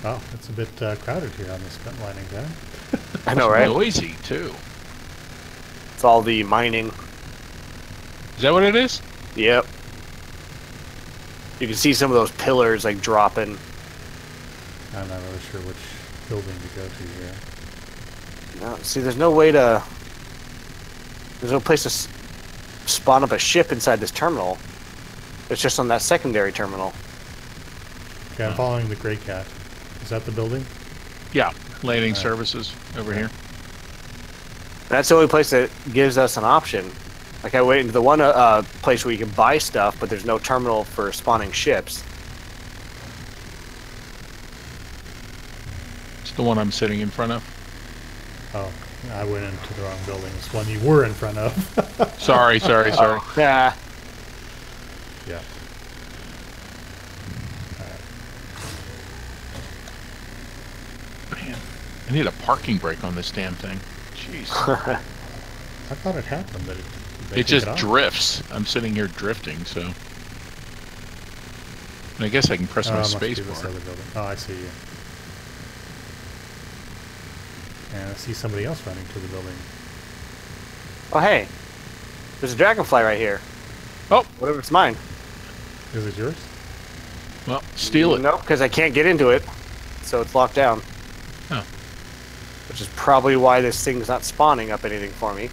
Oh, it's a bit crowded here on this landing pad. I know, right? Noisy, too. It's all the mining. Is that what it is? Yep. You can see some of those pillars like dropping. I'm not really sure which building to go to here. No, see, there's no way to. There's no place to spawn up a ship inside this terminal. It's just on that secondary terminal. Okay, I'm following the gray cat. Is that the building? Yeah. Landing Alright. services over here. That's the only place that gives us an option. Like I went into the one place where you can buy stuff, but there's no terminal for spawning ships. It's the one I'm sitting in front of. Oh, I went into the wrong building. It's one you were in front of. Sorry. Yeah. Yeah. Man, I need a parking brake on this damn thing. Jeez. I thought it happened, but it It just drifts. I'm sitting here drifting, so. And I guess I can press my space bar. Oh, I see you. And I see somebody else running to the building. Oh, hey. There's a dragonfly right here. Oh. Whatever, it's mine. Is it yours? Well, steal it. Nope, because I can't get into it. So it's locked down. Oh. Which is probably why this thing's not spawning up anything for me.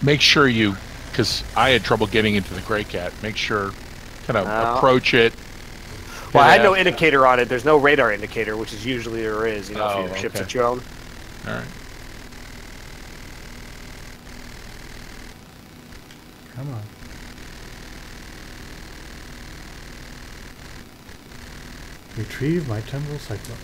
Make sure you, because I had trouble getting into the Grey Cat, make sure, kind of approach it. Well, I had no indicator on it. There's no radar indicator, which is usually there is, you know, Oh, for your ships okay. that you own. All right. Come on. Retrieve my temporal cyclone.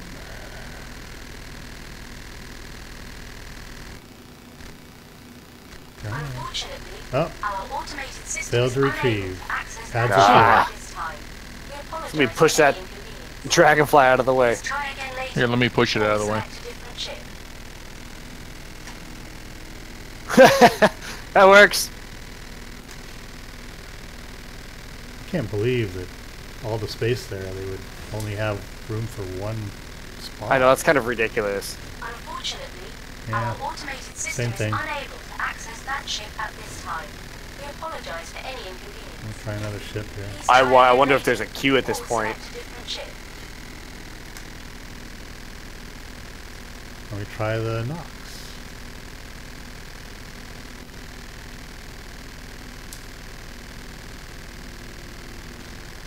Unfortunately, Oh, our automated system failed is to unable retrieve. to access Pads that are ship full. at this time. We apologize Let me push for any that inconvenience. dragonfly out of the way. Let's try again later. Here, let me push it out of the way. Select a different ship. That works. I can't believe that all the space there, they would only have room for one spawn. I know, it's kind of ridiculous. Unfortunately, Yeah, our automated system same thing. is unable to access that ship at this time. We apologize for any I'll inconvenience. try another ship here. Please I try again wonder if later there's a queue at this or point. select a different ship. Let me try the Nox.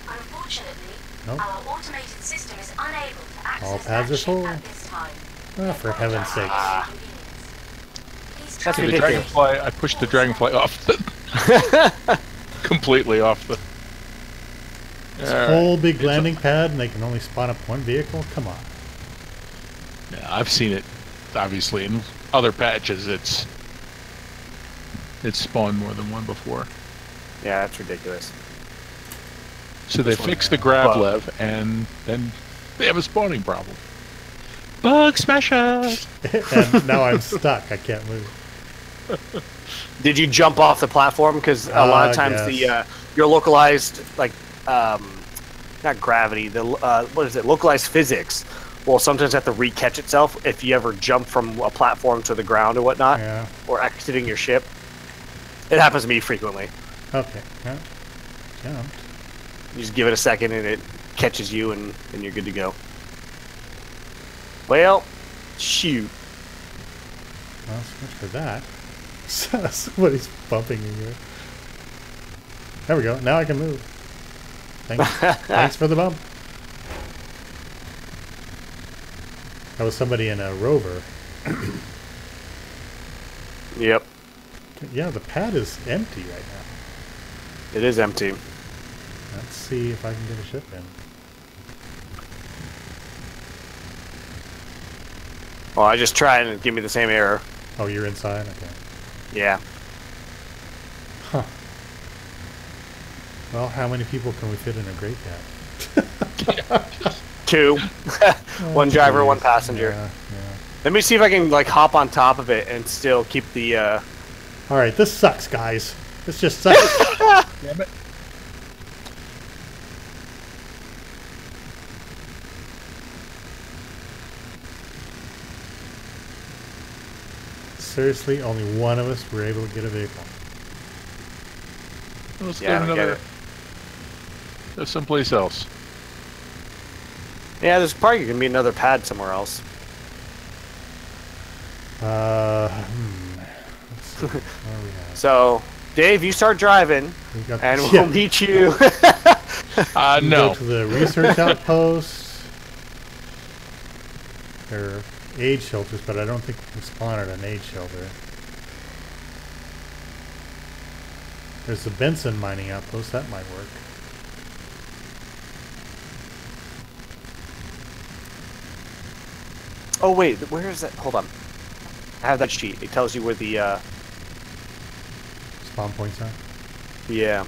Unfortunately, Nope. our automated system is unable to access All pads that are ship full. at this time. Oh, for heaven's sake. Please That's try The again ridiculous. dragonfly, I pushed the dragonfly off the... completely off the... This All right. whole big landing pad and they can only spawn up one vehicle? Come on. Yeah, I've seen it, obviously, in other patches. It's spawned more than one before. Yeah, that's ridiculous. So they one, fix the grav bug. lev, and then they have a spawning problem. Bug smasher! And now I'm stuck. I can't move. Did you jump off the platform? Because a lot of times yes. your localized, like, not gravity, the what is it? Localized physics will sometimes have to re-catch itself if you ever jump from a platform to the ground or whatnot, Yeah. or exiting your ship. It happens to me frequently. Okay. Yeah. Jumped. You just give it a second and it catches you, and you're good to go. Well, shoot. Well, so much for that. Somebody's bumping me here. There we go. Now I can move. Thanks. Thanks for the bump. That was somebody in a rover. Yep, Yeah, the pad is empty right now. it is empty. Let's see if I can get a ship in. Well, I just tried and it gave me the same error. Oh, you're inside? Okay. Yeah. Huh. Well, how many people can we fit in a Great Cat? 2. One driver, geez. one passenger. Yeah, yeah. Let me see if I can like hop on top of it and still keep the. All right, this sucks, guys. This just sucks. Damn it. Seriously, only one of us were able to get a vehicle. Let's Yeah, I go don't get another... it. Go someplace else. Yeah, there's probably gonna be another pad somewhere else. Let's see. Where are we at? So, Dave, you start driving, We got and yeah, we'll meet you. we can No. Go to the research outpost. There are aid shelters, but I don't think we can spawn at an aid shelter. There's the Benson mining outpost. That might work. Oh wait, where is that? Hold on. I have that sheet. It tells you where the. Spawn points are. Yeah.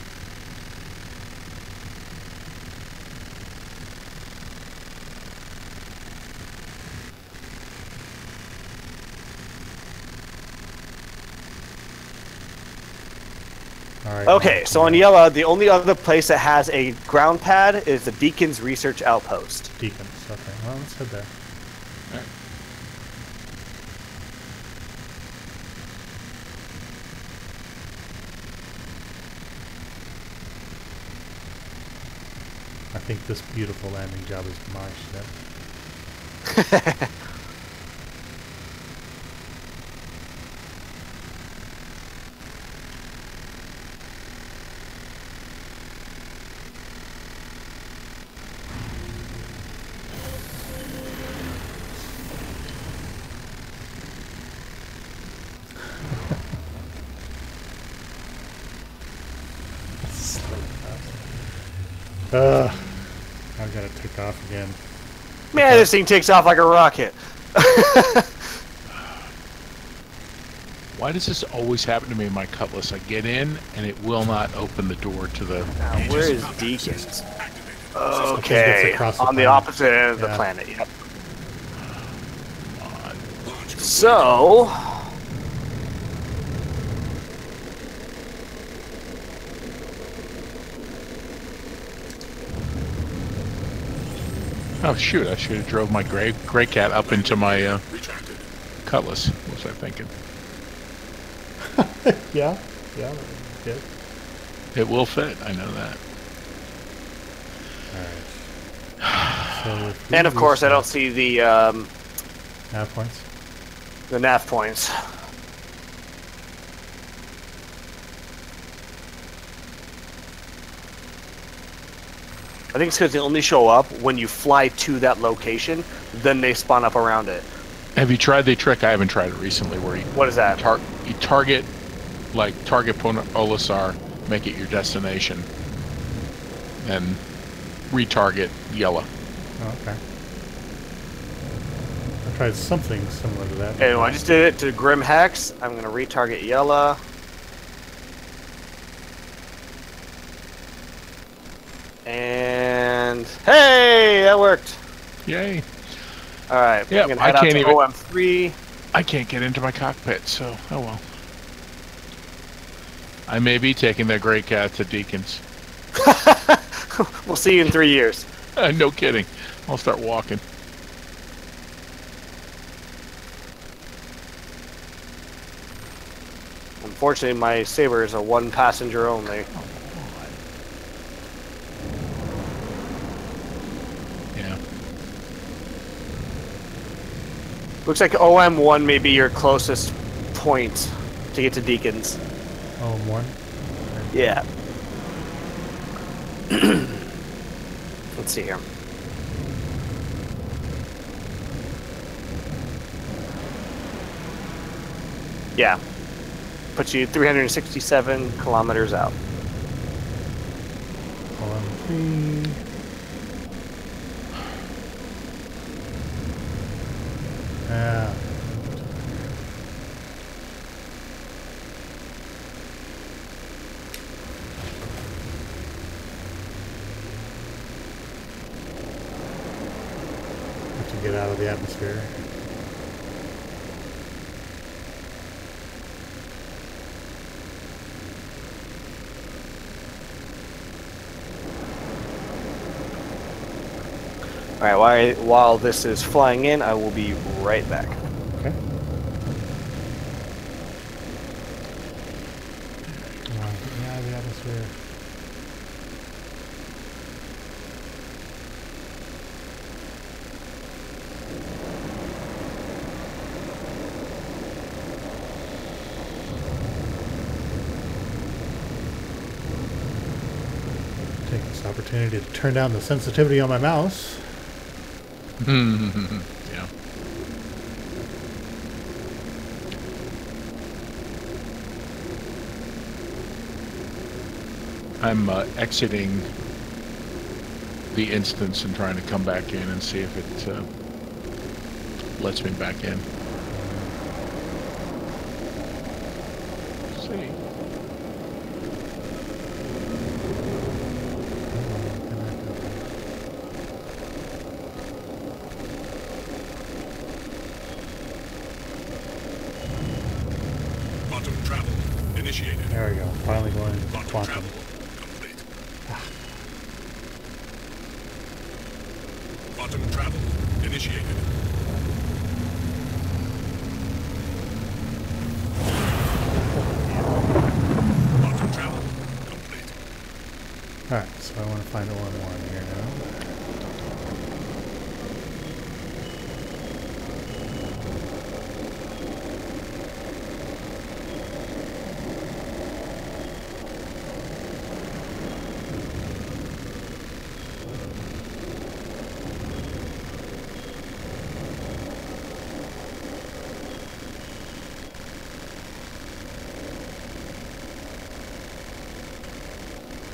All right. Okay, so on Yella, the only other place that has a ground pad is the Deacon's Research Outpost. Deacons. Okay. Well, let's head there. I think this beautiful landing job is my ship. I gotta take off again. Man, this thing takes off like a rocket. Why does this always happen to me in my Cutlass? I get in, and it will not open the door to the... Now, where is Deacon's? It's Okay, across on the planet. opposite end of the Yeah. planet, yep. Launch complete. So... Oh, shoot, I should have drove my gray cat up into my Retracted. Cutlass. What was I thinking? Yeah. Yeah. Good. It will fit, I know that. Alright. So if we And of course, I don't use see the nav points. nav points. I think it's because they only show up when you fly to that location, then they spawn up around it. Have you tried the trick? I haven't tried it recently, where you, What is that? you target Polisar, make it your destination, and retarget Yella. Oh, okay. I tried something similar to that. Okay, well, I just did it to Grim Hex. I'm going to retarget Yella. And hey, that worked. Yay! All right, Yeah, I'm going to I head out can't to even- OM3. I can't get into my cockpit, so oh well. I may be taking that gray cat to Deacon's. We'll see you in 3 years. No kidding. I'll start walking. Unfortunately, my Saber is a one passenger only. Yeah. Looks like OM1 may be your closest point to get to Deacon's. Oh, one. Yeah. Let's see here. Yeah. Puts you 367 kilometers out. OM3. Yeah. Have to get out of the atmosphere. Alright, while this is flying in, I will be right back. Okay. Come on, get me out of the atmosphere. Take this opportunity to turn down the sensitivity on my mouse. Yeah. I'm exiting the instance and trying to come back in and see if it lets me back in. See. Quantum travel initiated. There we go. Finally going. Quantum quantum. travel complete. Quantum travel initiated. Quantum travel complete. Alright, so I want to find OM1 here now.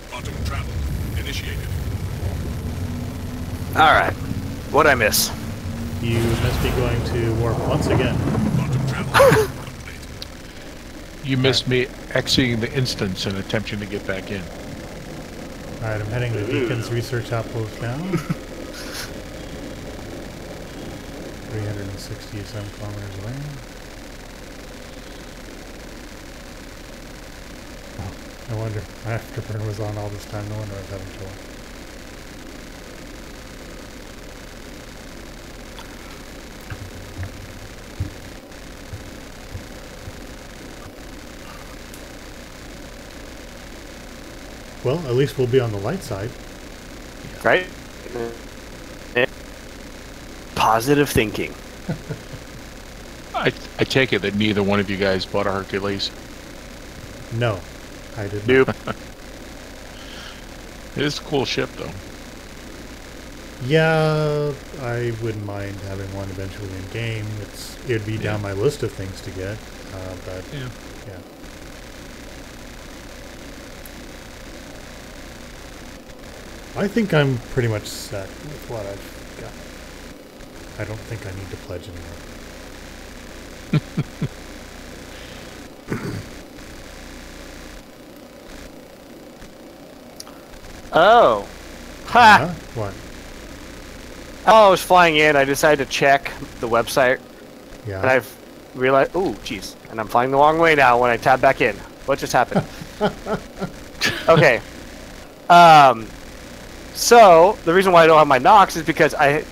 Quantum travel initiated. All right. What'd I miss? You must be going to warp once again. Quantum travel complete. You missed me exiting the instance and attempting to get back in. Alright, I'm heading to Deacon's research outpost now. 367 kilometers away. Oh, no wonder my afterburn was on all this time. No wonder I was having trouble. Well, at least we'll be on the light side. Right? Positive thinking. I take it that neither one of you guys bought a Hercules. No, I did Nope. not. It is a cool ship, though. Yeah, I wouldn't mind having one eventually in game. It'd be down my list of things to get, but Yeah. yeah. I think I'm pretty much set with what I've got. I don't think I need to pledge anymore. Oh. Ha! Huh? What? Oh, I was flying in. I decided to check the website, and Yeah. I've realized. Ooh, jeez. And I'm flying the wrong way now when I tab back in. What just happened? Okay. So the reason why I don't have my Nox is because I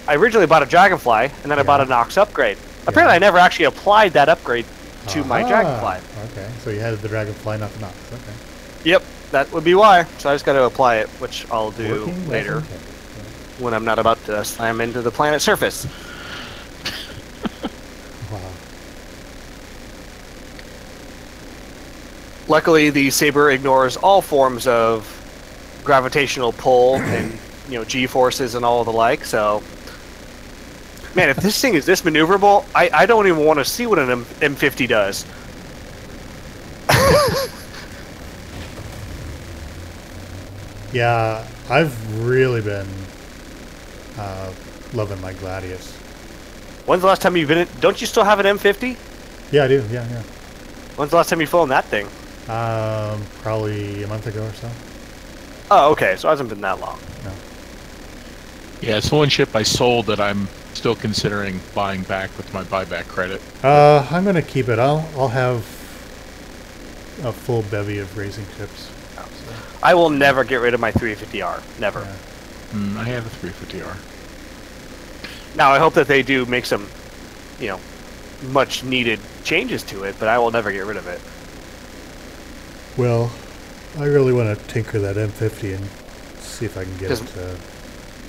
originally bought a Dragonfly, and then I bought a Nox upgrade. Apparently, I never actually applied that upgrade to my Dragonfly. Okay, so you had the Dragonfly, not the Nox. Okay. Yep, that would be why. So I just got to apply it, which I'll do Working later as intended. when I'm not about to slam into the planet's surface. Wow. Luckily, the Saber ignores all forms of gravitational pull and G-forces and all of the like. So, man, if this thing is this maneuverable, I don't even want to see what an M50 does. Yeah, I've really been loving my Gladius. When's the last time you've been in? Don't you still have an M50? Yeah, I do. Yeah, When's the last time you flew in that thing? yeah. Probably a month ago or so. Oh, okay. So it hasn't been that long. No. Yeah, it's the one ship I sold that I'm still considering buying back with my buyback credit. I'm gonna keep it. I'll have a full bevy of racing ships. So, I will never get rid of my 350R. Never. yeah. I have a 350R. Now, I hope that they do make some, much needed changes to it, but I will never get rid of it. Well, I really want to tinker that M50 and see if I can get it Just- to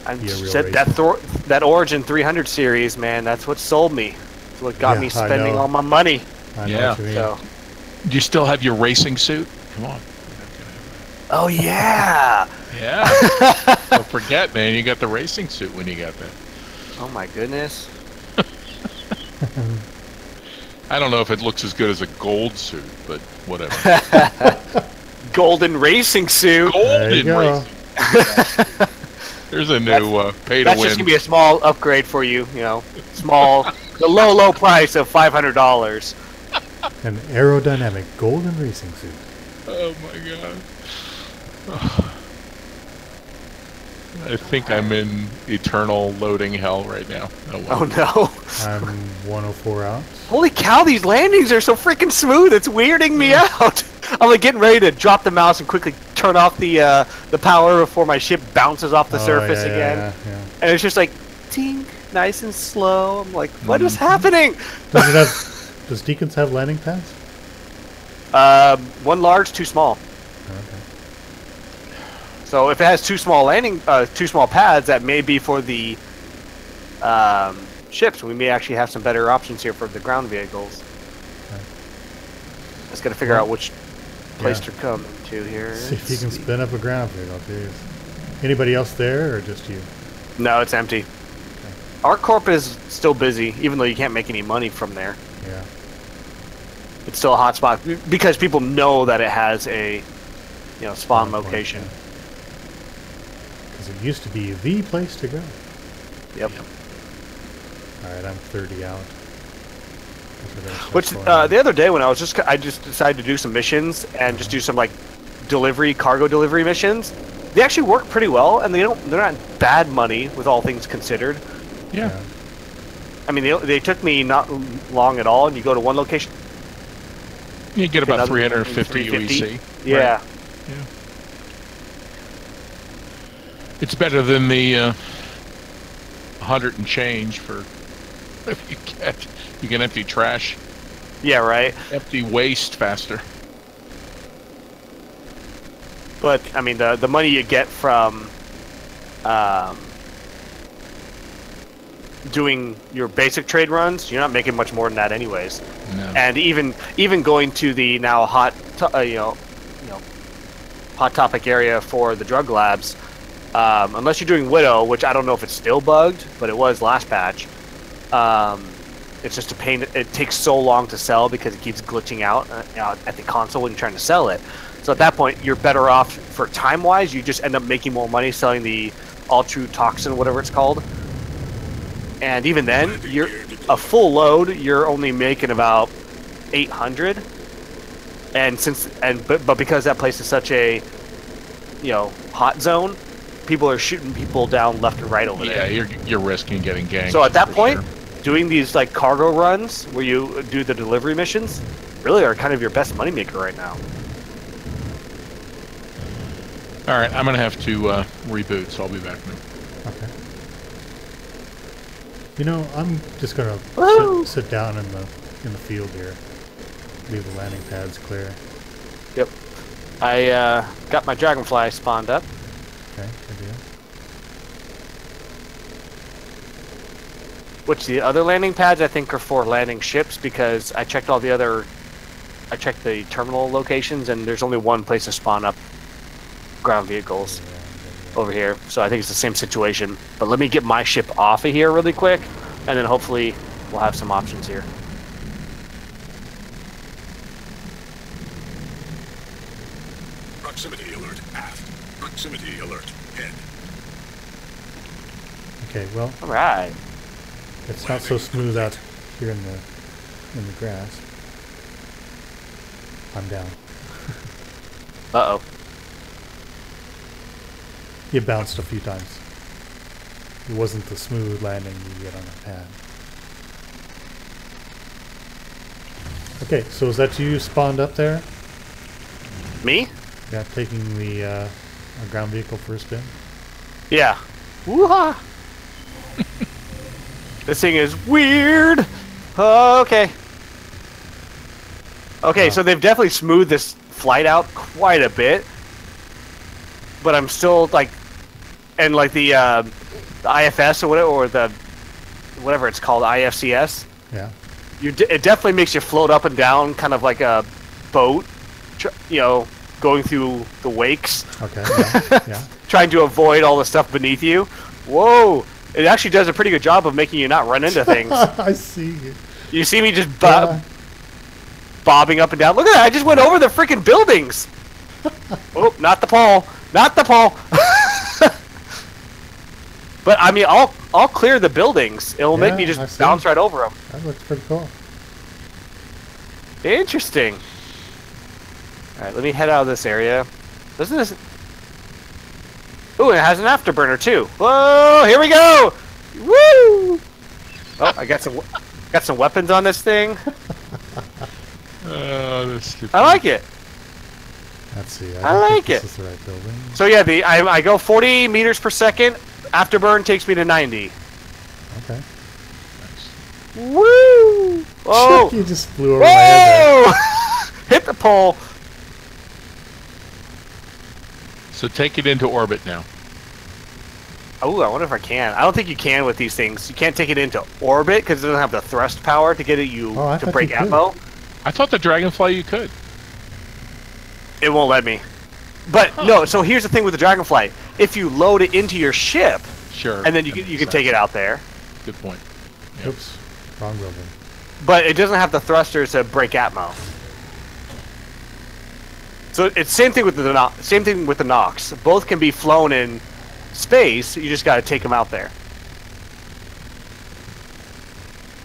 I be a real said that racer. that Origin 300 series, man, that's what sold me. It's what got Yeah, me I spending know. all my money. I know Yeah. what you mean. So, Do you still have your racing suit? Come on. oh yeah. Yeah. Don't forget, man, you got the racing suit when you got that. Oh my goodness. I don't know if it looks as good as a gold suit, but whatever. Golden racing suit. There you Golden go. racing. There's a new pay to That's just win. gonna be a small upgrade for you. Small, the low price of $500. An aerodynamic golden racing suit. Oh my god. I think I'm in eternal loading hell right now. Oh, well. Oh no. I'm 104 out. Holy cow, these landings are so freaking smooth. It's weirding me out. I'm like getting ready to drop the mouse and quickly turn off the power before my ship bounces off the surface again. Yeah. And it's just like, tink, nice and slow. I'm like, what is happening? Does Deacons have landing pads? One large, two small. Okay. So if it has two small pads, that may be for the ships. We may actually have some better options here for the ground vehicles. Okay. Just got to figure out which place to come to here. See if you can spin up a ground vehicle, jeez. Anybody else there, or just you? No, it's empty. Okay. ArcCorp is still busy, even though you can't make any money from there. Yeah. It's still a hot spot because people know that it has a, spawn location. Because it used to be the place to go. Yep. All right, I'm 30 out. Which the other day when I just decided to do some missions and just do some like cargo delivery missions. They actually work pretty well, and they're not bad money with all things considered. Yeah. I mean, they took me not long at all, and you go to one location. You get about 350 UEC. Yeah. Right. Yeah. It's better than the 100 and change for you can empty trash. Yeah, right. Empty waste faster. But I mean, the money you get from doing your basic trade runs, you're not making much more than that, anyways. No. And even going to the now hot topic area for the drug labs, unless you're doing Widow, which I don't know if it's still bugged, but it was last patch. It's just a pain. It takes so long to sell because it keeps glitching out at the console when you're trying to sell it. So at that point, you're better off for time-wise. You just end up making more money selling the all-true toxin, whatever it's called. And even then, you're a full load. You're only making about 800. But because that place is such a hot zone, people are shooting people down left and right over there. Yeah, you're risking getting ganked. So at that point, sure. Doing these like cargo runs where you do the delivery missions really are kind of your best moneymaker right now. All right, I'm gonna have to reboot, so I'll be back now. Okay. I'm just gonna sit down in the field here. Leave the landing pads clear. Yep. I got my dragonfly spawned up. Okay, good deal. Which the other landing pads I think are for landing ships, because I checked the terminal locations and there's only one place to spawn up ground vehicles over here. So I think it's the same situation. But let me get my ship off of here really quick, and then hopefully we'll have some options here. Proximity alert aft. Proximity alert head. Okay, well, All right. it's not so smooth out here in the grass. I'm down. Uh-oh. You bounced a few times. It wasn't the smooth landing you get on a pad. Okay, so is that you spawned up there? Me? Yeah, taking the ground vehicle for a spin? Yeah. Woo-ha! This thing is weird. Okay. Okay, so they've definitely smoothed this flight out quite a bit. But I'm still like, and like the IFS or whatever it's called, IFCS. Yeah. It definitely makes you float up and down, kind of like a boat, going through the wakes. Okay. Yeah. Yeah. Trying to avoid all the stuff beneath you. Whoa! It actually does a pretty good job of making you not run into things. I see you. You see me just bobbing up and down. Look at that! I just went over the freaking buildings. Oh, not the pole! Not the pole! But I mean, I'll clear the buildings. It'll make me just bounce right over them. That looks pretty cool. Interesting. All right, let me head out of this area. Doesn't this? Ooh, it has an afterburner too. Whoa! Here we go! Woo! Oh, I got some weapons on this thing. That's stupid. I like it. Let's see. I don't like think it. This is the right building. So yeah, I go 40 meters per second. Afterburn takes me to 90. Okay. Nice. Woo! Whoa! You just flew over my head there. Whoa! Hit the pole. So take it into orbit now. Oh, I wonder if I can. I don't think you can with these things. You can't take it into orbit because it doesn't have the thrust power to get it I to thought break you could. atmo. I thought the Dragonfly you could. It won't let me. But no, so here's the thing with the Dragonfly. If you load it into your ship, Sure. and then you can take it out there. Good point. Oops. Wrong building. But it doesn't have the thrusters to break atmo. So it's same thing with the Nox. Both can be flown in space. You just got to take them out there.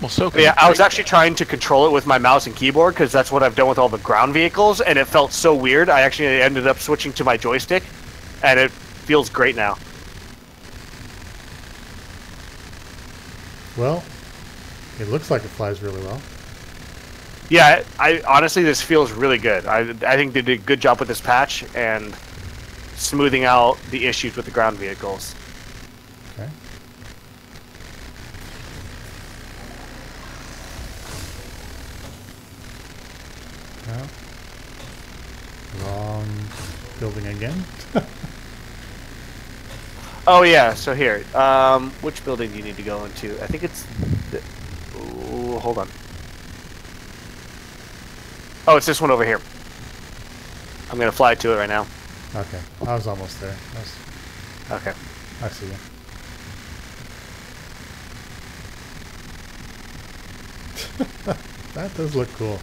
Well, so But yeah, I was actually trying to control it with my mouse and keyboard because that's what I've done with all the ground vehicles, and it felt so weird. I actually ended up switching to my joystick, and it feels great now. Well, it looks like it flies really well. Yeah, I honestly, this feels really good. I think they did a good job with this patch and smoothing out the issues with the ground vehicles. Okay. Well, wrong building again. Oh yeah, so here, which building do you need to go into? I think it's. Ooh, hold on. Oh, it's this one over here. I'm gonna fly to it right now. Okay, I was almost there. Okay. I see you. That does look cool.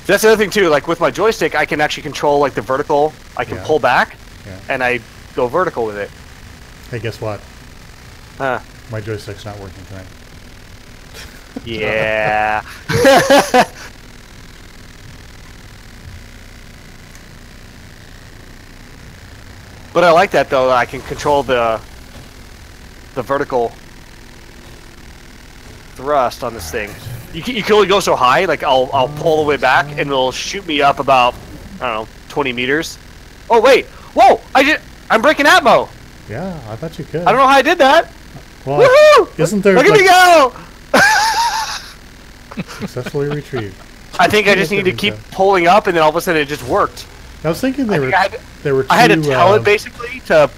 That's the other thing too. Like with my joystick, I can actually control like the vertical. I can Yeah. pull back, Yeah. and I go vertical with it. Hey, guess what? Huh. My joystick's not working tonight. Yeah. But I like that though. I can control the vertical thrust on this thing. You can only go so high. Like I'll pull all the way back and it'll shoot me up about I don't know 20 meters. Oh wait! Whoa! I'm breaking atmo. Yeah, I thought you could. I don't know how I did that. Well, Woohoo! isn't there Look at me like go! successfully retrieved? I think I just need to keep pulling up, and then all of a sudden it just worked. I was thinking I were two. I had to tell it basically to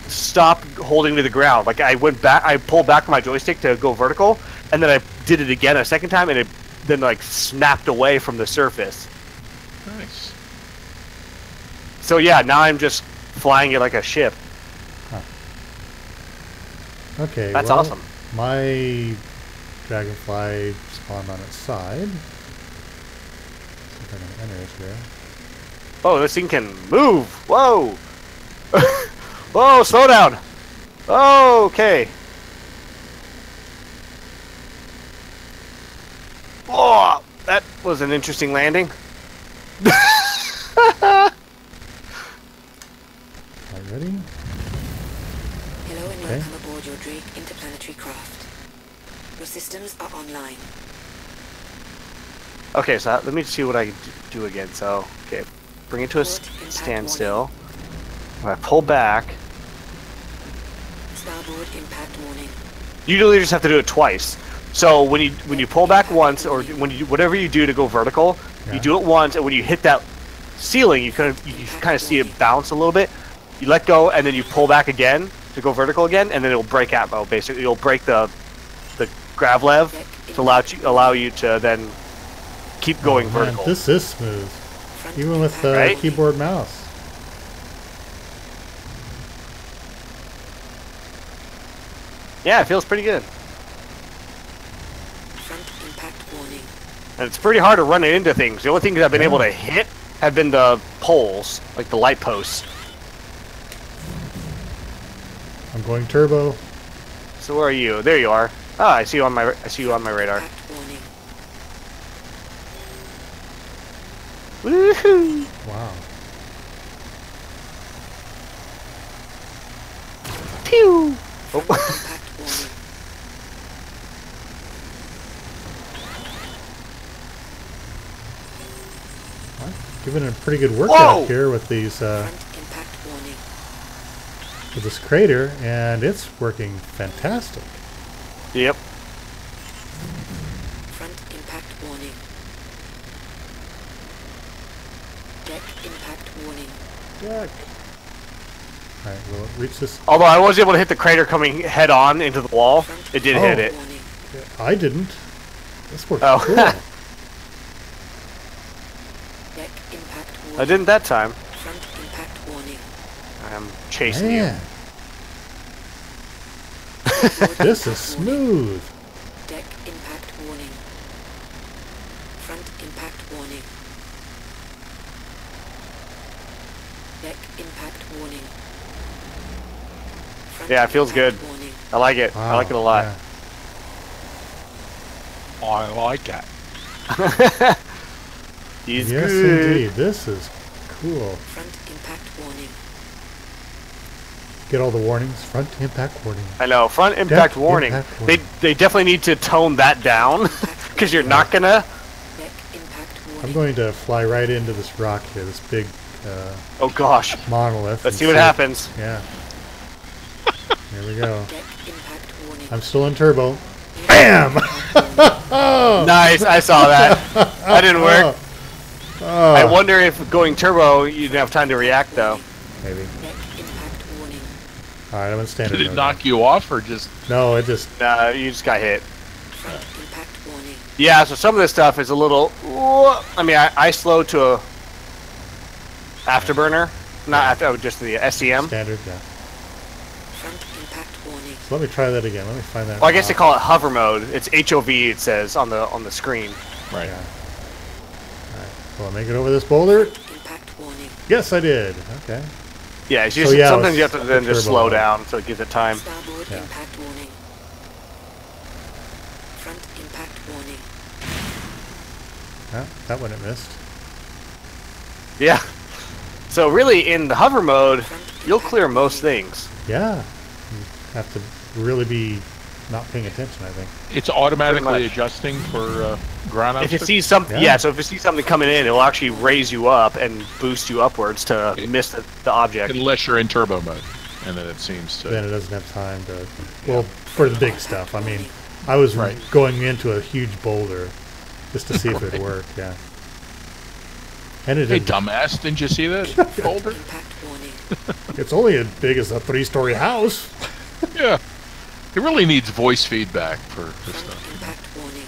stop holding to the ground. Like I went back, I pulled back my joystick to go vertical, and then I did it again a second time, and it then like snapped away from the surface. Nice. So yeah, now I'm just flying it like a ship. Okay, That's well, awesome. My dragonfly spawned on its side. See if I can enter it here. Oh, this thing can move. Whoa! Whoa! Slow down. Okay. Oh, that was an interesting landing. Are you ready? Hello and Okay. welcome aboard your Drake interplanetary craft. Your systems are online. Okay, so let me see what I can do again. So, okay, bring it to a standstill. If I pull back, Starboard impact warning. you literally just have to do it twice. So when you pull back once, or when you whatever you do to go vertical, Yeah. you do it once, and when you hit that ceiling, you kind of see it bounce a little bit. You let go, and then you pull back again to go vertical again, and then it'll break atmo. Basically, it'll break the grav lev to allow you to then keep going Oh, man, vertical. this is smooth, Front even with the impact Right? keyboard mouse. Yeah, it feels pretty good. Front impact warning. And it's pretty hard to run into things. The only things I've been able to hit have been the poles, like the light posts. I'm going turbo. So where are you? There you are. Ah, I see you on my radar. Impact warning. Woohoo! Wow. Pew! Front Oh. impact warning. giving it a pretty good workout Whoa! here with these Front impact warning. with this crater, and it's working fantastic. Yep. Front impact warning. Deck impact warning. Deck. All right, will it reach this? Although I was able to hit the crater coming head on into the wall, Front it did Oh. hit it. warning. I didn't. This worked Oh. cool. Deck impact warning. I didn't that time. Front impact warning. I'm chasing you. Man, this is smooth. Deck impact warning. Front impact warning. Deck impact warning. Front Yeah, it feels impact good. warning. I like it. I like it a lot. Yeah. I like that. He's Yes, good. indeed. This is cool. Front impact warning. Get all the warnings. Front impact warning. I know. Front impact Deck warning. impact warning. They definitely need to tone that down because you're not gonna. Deck impact warning. I'm going to fly right into this rock here, this big Oh gosh. monolith. Let's and see what happens. Yeah. Here we go. Deck impact warning. I'm still in turbo. Bam! Nice. I saw that. That didn't work. Oh, I wonder if going turbo, you didn't have time to react though. maybe. Deck impact warning. All right, I'm in standard Did it mode knock you off or just? now. No, it just. Nah, you just got hit. Front impact warning. Yeah. So some of this stuff is a little. I mean, I slowed to a afterburner, not after. Oh, just the SCM. Standard, yeah. Front impact warning. So let me try that again. Let me find that. Well, I guess they call it hover mode. It's HOV. It says on the screen. Right. Yeah. All right. Will I make it over this boulder? Impact warning. Yes, I did. Okay. Yeah. It's just So, yeah, sometimes it's you have to then just turbo slow mode. down so it gives it time. Starboard Yeah. impact warning. Front impact warning. Yeah, that one it missed. Yeah. So really, in the hover mode, Front you'll impact clear most warning. things. Yeah. You have to really be not paying attention, I think. It's automatically Pretty much. adjusting for ground If you obstacles? see something, Yeah. yeah. So if you see something coming in, it'll actually raise you up and boost you upwards to miss the object. Unless you're in turbo mode, and then it seems to. Then it doesn't have time to. Well, for the big stuff. I mean, I was Right. going into a huge boulder just to see if it would work. Yeah. And it Hey, didn't. dumbass! Didn't you see that folder? Impact warning. It's only as big as a 3-story house. Yeah. It really needs voice feedback for this Front stuff. impact warning.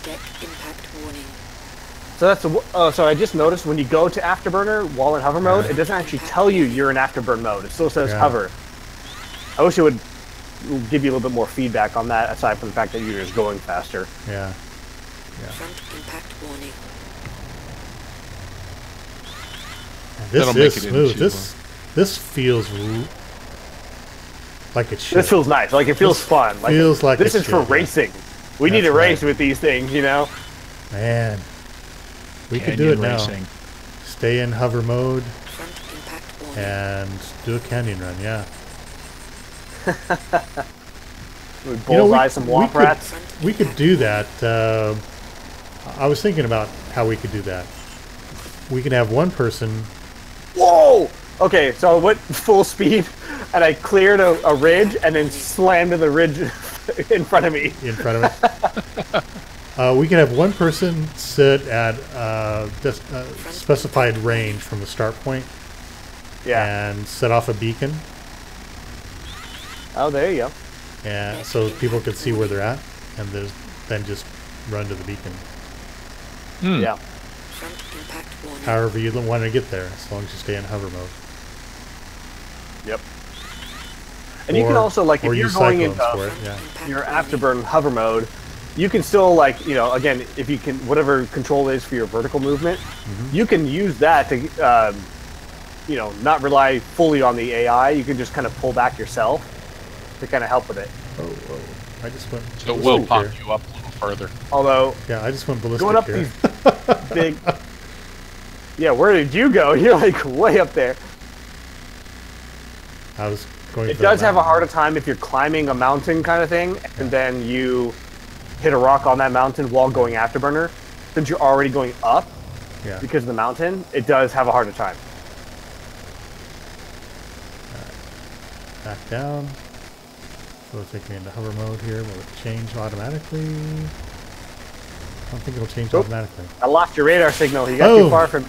Deck impact warning. So that's so I just noticed when you go to afterburner while in hover mode, it doesn't actually tell you you're in afterburn mode. It still says Yeah. hover. I wish it would give you a little bit more feedback on that, aside from the fact that you're just going faster. Yeah. Front impact warning. And this That'll make is it smooth. into, This feels like it should. This feels nice. Like it feels This fun. Like feels like this it is for should, yeah. racing. We need That's to race right. with these things, you know. Man, we could do it Canyon now. racing. Stay in hover mode Front impact warning. and do a canyon run. Yeah. We You know, bullseye some womp could, rats. we could do that. I was thinking about how we could do that. We could have one person. Whoa! Okay, so I went full speed, and I cleared a ridge, and then slammed to the ridge in front of me. In front of it. We can have one person sit at just specified range from the start point Yeah. and set off a beacon, Oh, there you go. and so people can see where they're at, and then just run to the beacon. Hmm. Yeah. Front impact warning. However you want to get there, as long as you stay in hover mode. Yep. And you can Or- also, like, or if you're use going cyclones into for it. Yeah. Impact your warning. afterburn hover mode, you can still, like, you know, again, if you can, whatever control is for your vertical movement, you can use that to, you know, not rely fully on the AI. You can just kind of pull back yourself to kind of help with it. Oh, I just went. So it will ballistic pop here. you up a little further. Although, Yeah, I just went ballistic going up here. these big... Yeah, where did you go? You're, like, way up there. I was going. It for does that have a mountain. harder time if you're climbing a mountain kind of thing, and then you hit a rock on that mountain while going afterburner. Since you're already going up, Yeah. because of the mountain, it does have a harder time. Back down. So it'll take me into hover mode here. Will it change automatically? I don't think it'll change automatically. I lost your radar signal. You got Oh. too far from.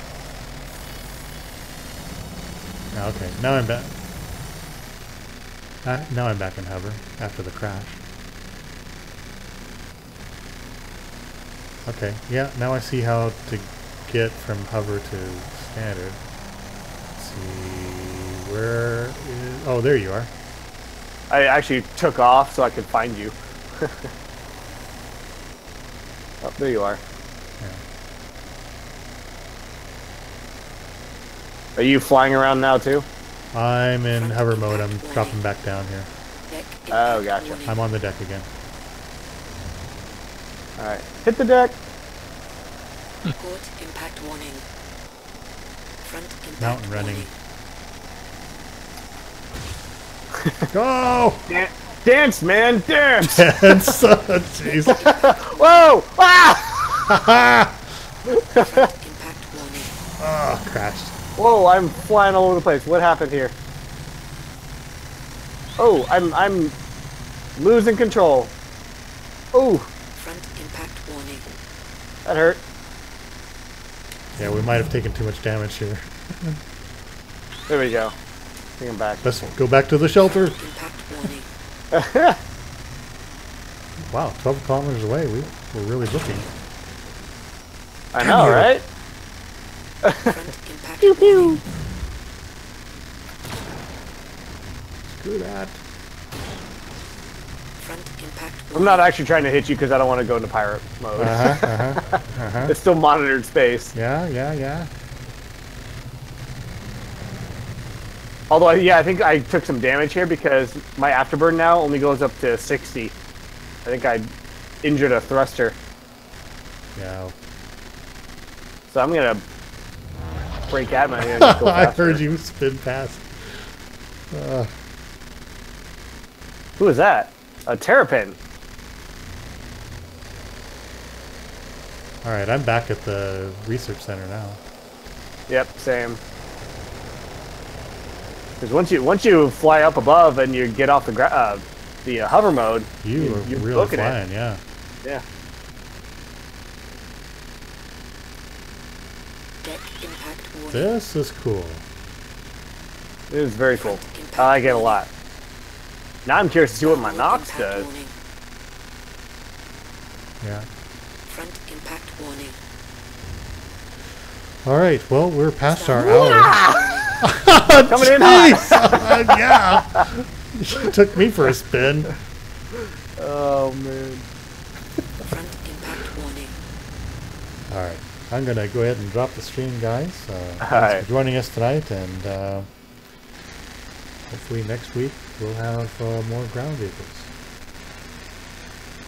Okay, now I'm back. Now I'm back in hover after the crash. Okay, yeah, now I see how to get from hover to standard. Let's see, where is... Oh, there you are. I actually took off so I could find you. Oh, there you are. Yeah. Are you flying around now too? I'm in hover mode. I'm dropping back down here. Deck Oh, impact gotcha. warning. I'm on the deck again. Alright. Hit the deck! Port impact warning. Front impact Mountain running. warning. Go! Dance, man! Dance! Dance! Jeez. Whoa! Ah! Front impact warning. Oh, crashed. Whoa, I'm flying all over the place. What happened here? Oh, I'm losing control. Oh, Front impact warning. that hurt. Yeah, we might have taken too much damage here. There we go. Bring him back. Let's go back to the shelter. Impact warning. Wow, 12 kilometers away. We're really looking. I know, you. right? Front impact warning. Screw that. Front impact I'm warning. not actually trying to hit you because I don't want to go into pirate mode. It's still monitored space. Yeah, yeah, yeah. Although, yeah, I think I took some damage here because my afterburn now only goes up to 60. I think I injured a thruster. Yeah. So I'm going to break out my hand and go I faster. heard you spin past. Who is that? A terrapin. Alright, I'm back at the research center now. Yep, same. Because once you fly up above and you get off the hover mode, You are you're really booking flying, yeah. Yeah. Deck impact warning. This is cool. It is very cool. Front impact I like it a warning. lot. Now I'm curious to see what my Starboard Nox impact does. warning. Yeah. Front impact warning. Alright, well, we're past our Starboard hour. impact warning. Coming in hot. Yeah! You took me for a spin. Oh man. Front impact warning. Alright, I'm going to go ahead and drop the stream, guys. Thanks Alright. for joining us tonight, and hopefully next week we'll have more ground vehicles.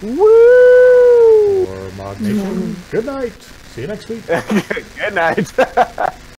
Woo! Or Mod Nation. Good night. See you next week. Good night.